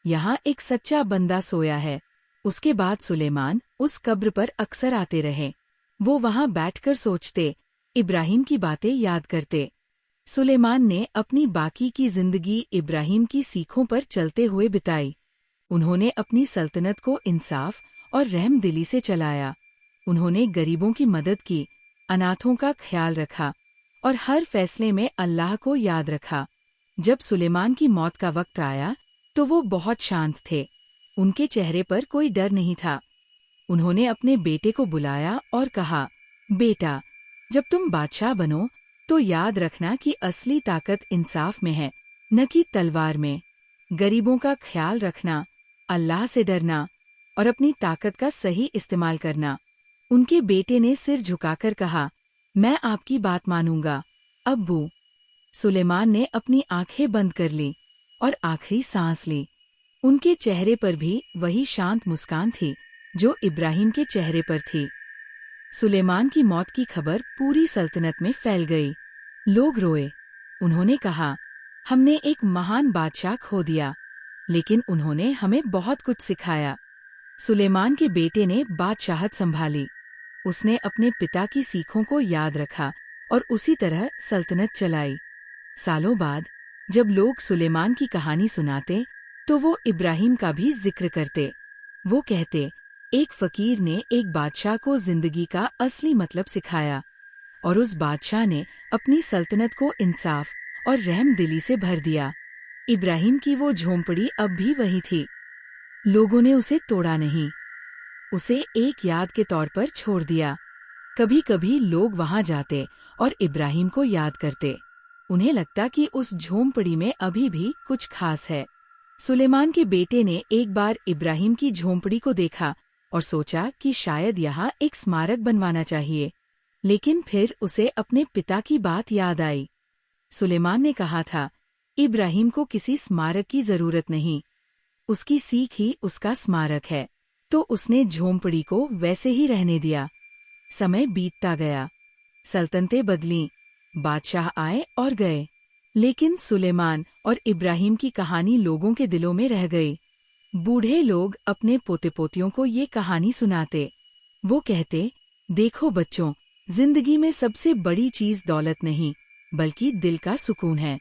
यहाँ एक सच्चा बंदा सोया है। उसके बाद सुलेमान उस कब्र पर अक्सर आते रहे। वो वहाँ बैठकर सोचते, इब्राहिम की बातें याद करते। सुलेमान ने अपनी बाकी की जिंदगी इब्राहिम की सीखों पर चलते हुए बिताई। उन्होंने अपनी सल्तनत को इंसाफ और रहमदिली से चलाया। उन्होंने गरीबों की मदद की, अनाथों का ख्याल रखा और हर फैसले में अल्लाह को याद रखा। जब सुलेमान की मौत का वक्त आया तो वो बहुत शांत थे। उनके चेहरे पर कोई डर नहीं था। उन्होंने अपने बेटे को बुलाया और कहा, बेटा, जब तुम बादशाह बनो तो याद रखना कि असली ताकत इंसाफ में है, न कि तलवार में। गरीबों का ख्याल रखना, अल्लाह से डरना और अपनी ताकत का सही इस्तेमाल करना। उनके बेटे ने सिर झुकाकर कहा, मैं आपकी बात मानूंगा अब्बू। सुलेमान ने अपनी आंखें बंद कर ली और आखिरी सांस ली। उनके चेहरे पर भी वही शांत मुस्कान थी जो इब्राहिम के चेहरे पर थी। सुलेमान की मौत की खबर पूरी सल्तनत में फैल गई। लोग रोए। उन्होंने कहा, हमने एक महान बादशाह खो दिया, लेकिन उन्होंने हमें बहुत कुछ सिखाया। सुलेमान के बेटे ने बादशाहत संभाली। उसने अपने पिता की सीखों को याद रखा और उसी तरह सल्तनत चलाई। सालों बाद जब लोग सुलेमान की कहानी सुनाते तो वो इब्राहिम का भी जिक्र करते। वो कहते, एक फकीर ने एक बादशाह को जिंदगी का असली मतलब सिखाया और उस बादशाह ने अपनी सल्तनत को इंसाफ और रहमदिली से भर दिया। इब्राहिम की वो झोंपड़ी अब भी वही थी। लोगों ने उसे तोड़ा नहीं, उसे एक याद के तौर पर छोड़ दिया। कभी कभी लोग वहां जाते और इब्राहिम को याद करते। उन्हें लगता कि उस झोंपड़ी में अभी भी कुछ खास है। सुलेमान के बेटे ने एक बार इब्राहिम की झोंपड़ी को देखा और सोचा कि शायद यहाँ एक स्मारक बनवाना चाहिए। लेकिन फिर उसे अपने पिता की बात याद आई। सुलेमान ने कहा था, इब्राहिम को किसी स्मारक की जरूरत नहीं, उसकी सीख ही उसका स्मारक है। तो उसने झोंपड़ी को वैसे ही रहने दिया। समय बीतता गया, सल्तनतें बदलीं, बादशाह आए और गए, लेकिन सुलेमान और इब्राहिम की कहानी लोगों के दिलों में रह गई। बूढ़े लोग अपने पोते पोतियों को ये कहानी सुनाते। वो कहते, देखो बच्चों, जिंदगी में सबसे बड़ी चीज दौलत नहीं, बल्कि दिल का सुकून है।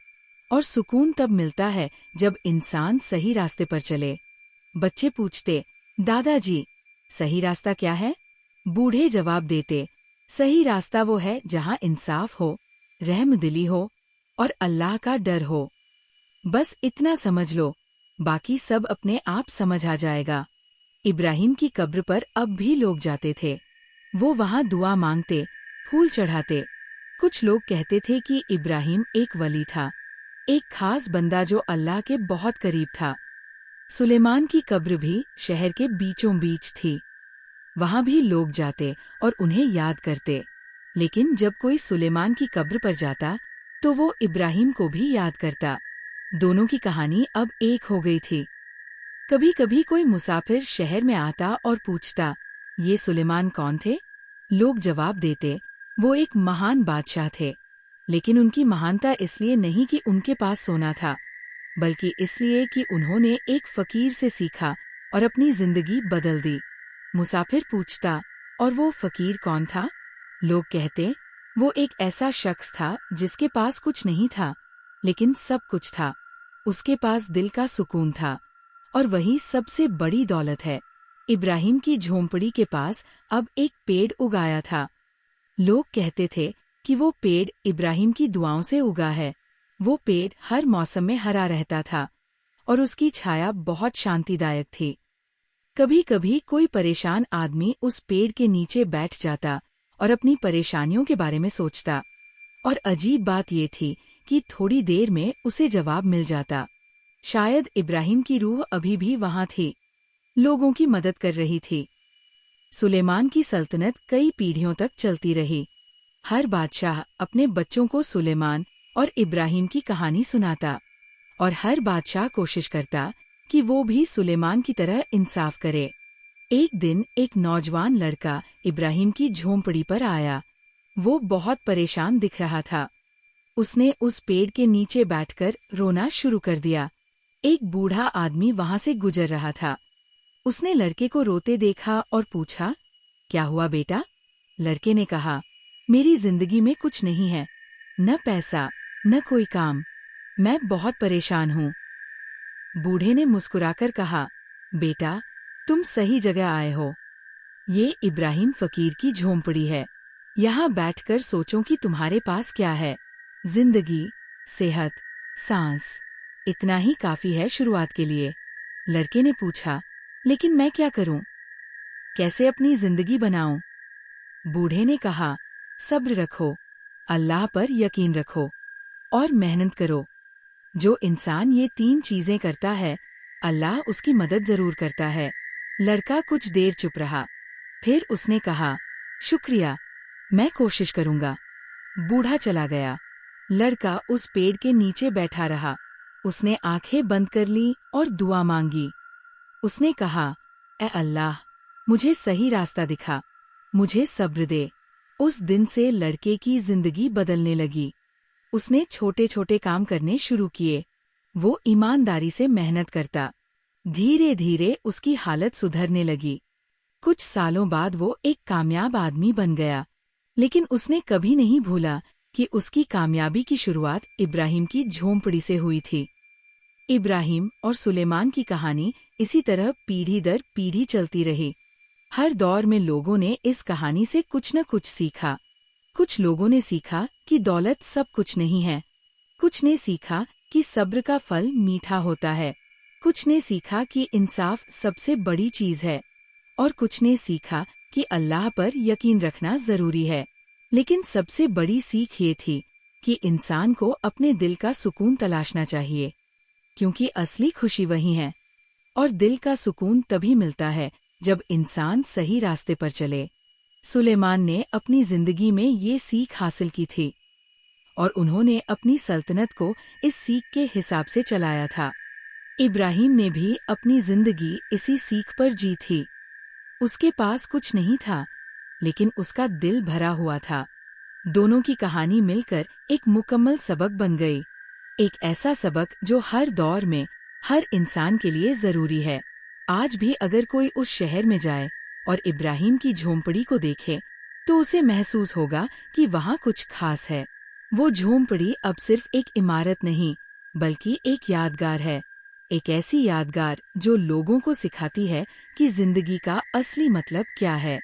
और सुकून तब मिलता है जब इंसान सही रास्ते पर चले। बच्चे पूछते, दादाजी, सही रास्ता क्या है? बूढ़े जवाब देते, सही रास्ता वो है जहाँ इंसाफ हो, रहमदिली हो और अल्लाह का डर हो। बस इतना समझ लो, बाकी सब अपने आप समझ आ जाएगा। इब्राहिम की कब्र पर अब भी लोग जाते थे। वो वहां दुआ मांगते, फूल चढ़ाते। कुछ लोग कहते थे कि इब्राहिम एक वली था, एक खास बंदा जो अल्लाह के बहुत करीब था। सुलेमान की कब्र भी शहर के बीचों बीच थी। वहां भी लोग जाते और उन्हें याद करते। लेकिन जब कोई सुलेमान की कब्र पर जाता तो वो इब्राहिम को भी याद करता। दोनों की कहानी अब एक हो गई थी। कभी कभी कोई मुसाफिर शहर में आता और पूछता, ये सुलेमान कौन थे? लोग जवाब देते, वो एक महान बादशाह थे। लेकिन उनकी महानता इसलिए नहीं कि उनके पास सोना था, बल्कि इसलिए कि उन्होंने एक फकीर से सीखा और अपनी जिंदगी बदल दी। मुसाफिर पूछता, और वो फकीर कौन था? लोग कहते, वो एक ऐसा शख्स था जिसके पास कुछ नहीं था, लेकिन सब कुछ था। उसके पास दिल का सुकून था, और वही सबसे बड़ी दौलत है। इब्राहिम की झोंपड़ी के पास अब एक पेड़ उगाया था। लोग कहते थे कि वो पेड़ इब्राहिम की दुआओं से उगा है। वो पेड़ हर मौसम में हरा रहता था और उसकी छाया बहुत शांतिदायक थी। कभी कभी कोई परेशान आदमी उस पेड़ के नीचे बैठ जाता और अपनी परेशानियों के बारे में सोचता। और अजीब बात ये थी कि थोड़ी देर में उसे जवाब मिल जाता। शायद इब्राहिम की रूह अभी भी वहां थी, लोगों की मदद कर रही थी। सुलेमान की सल्तनत कई पीढ़ियों तक चलती रही। हर बादशाह अपने बच्चों को सुलेमान और इब्राहिम की कहानी सुनाता, और हर बादशाह कोशिश करता कि वो भी सुलेमान की तरह इंसाफ करे। एक दिन एक नौजवान लड़का इब्राहिम की झोंपड़ी पर आया। वो बहुत परेशान दिख रहा था। उसने उस पेड़ के नीचे बैठकर रोना शुरू कर दिया। एक बूढ़ा आदमी वहां से गुजर रहा था। उसने लड़के को रोते देखा और पूछा, क्या हुआ बेटा? लड़के ने कहा, मेरी जिंदगी में कुछ नहीं है, न पैसा, न कोई काम। मैं बहुत परेशान हूँ। बूढ़े ने मुस्कुराकर कहा, बेटा, तुम सही जगह आए हो। ये इब्राहिम फकीर की झोंपड़ी है। यहाँ बैठकर सोचो कि तुम्हारे पास क्या है। जिंदगी, सेहत, सांस, इतना ही काफी है शुरुआत के लिए। लड़के ने पूछा, लेकिन मैं क्या करूं? कैसे अपनी जिंदगी बनाऊं? बूढ़े ने कहा, सब्र रखो, अल्लाह पर यकीन रखो और मेहनत करो। जो इंसान ये 3 चीजें करता है, अल्लाह उसकी मदद जरूर करता है। लड़का कुछ देर चुप रहा, फिर उसने कहा, शुक्रिया, मैं कोशिश करूंगा। बूढ़ा चला गया। लड़का उस पेड़ के नीचे बैठा रहा। उसने आंखें बंद कर ली और दुआ मांगी। उसने कहा, ए अल्लाह, मुझे सही रास्ता दिखा, मुझे सब्र दे। उस दिन से लड़के की जिंदगी बदलने लगी। उसने छोटे छोटे काम करने शुरू किए। वो ईमानदारी से मेहनत करता। धीरे धीरे उसकी हालत सुधरने लगी। कुछ सालों बाद वो एक कामयाब आदमी बन गया। लेकिन उसने कभी नहीं भूला कि उसकी कामयाबी की शुरुआत इब्राहिम की झोंपड़ी से हुई थी। इब्राहिम और सुलेमान की कहानी इसी तरह पीढ़ी दर पीढ़ी चलती रही। हर दौर में लोगों ने इस कहानी से कुछ न कुछ सीखा। कुछ लोगों ने सीखा कि दौलत सब कुछ नहीं है। कुछ ने सीखा कि सब्र का फल मीठा होता है। कुछ ने सीखा कि इंसाफ सबसे बड़ी चीज है और कुछ ने सीखा कि अल्लाह पर यकीन रखना जरूरी है। लेकिन सबसे बड़ी सीख ये थी कि इंसान को अपने दिल का सुकून तलाशना चाहिए, क्योंकि असली खुशी वही है। और दिल का सुकून तभी मिलता है जब इंसान सही रास्ते पर चले। सुलेमान ने अपनी जिंदगी में ये सीख हासिल की थी और उन्होंने अपनी सल्तनत को इस सीख के हिसाब से चलाया था। इब्राहिम ने भी अपनी जिंदगी इसी सीख पर जी थी। उसके पास कुछ नहीं था, लेकिन उसका दिल भरा हुआ था। दोनों की कहानी मिलकर एक मुकम्मल सबक बन गई। एक ऐसा सबक जो हर दौर में हर इंसान के लिए जरूरी है। आज भी अगर कोई उस शहर में जाए और इब्राहिम की झोंपड़ी को देखे, तो उसे महसूस होगा कि वहाँ कुछ खास है। वो झोंपड़ी अब सिर्फ एक इमारत नहीं, बल्कि एक यादगार है। एक ऐसी यादगार जो लोगों को सिखाती है कि जिंदगी का असली मतलब क्या है।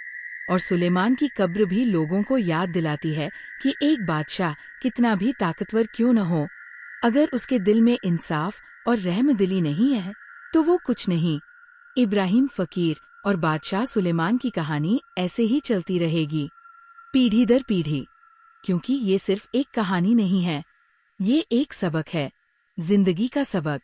और सुलेमान की कब्र भी लोगों को याद दिलाती है कि एक बादशाह कितना भी ताकतवर क्यों न हो, अगर उसके दिल में इंसाफ और रहमदिली नहीं है, तो वो कुछ नहीं। इब्राहिम फकीर और बादशाह सुलेमान की कहानी ऐसे ही चलती रहेगी, पीढ़ी दर पीढ़ी, क्योंकि ये सिर्फ एक कहानी नहीं है, ये एक सबक है, जिंदगी का सबक।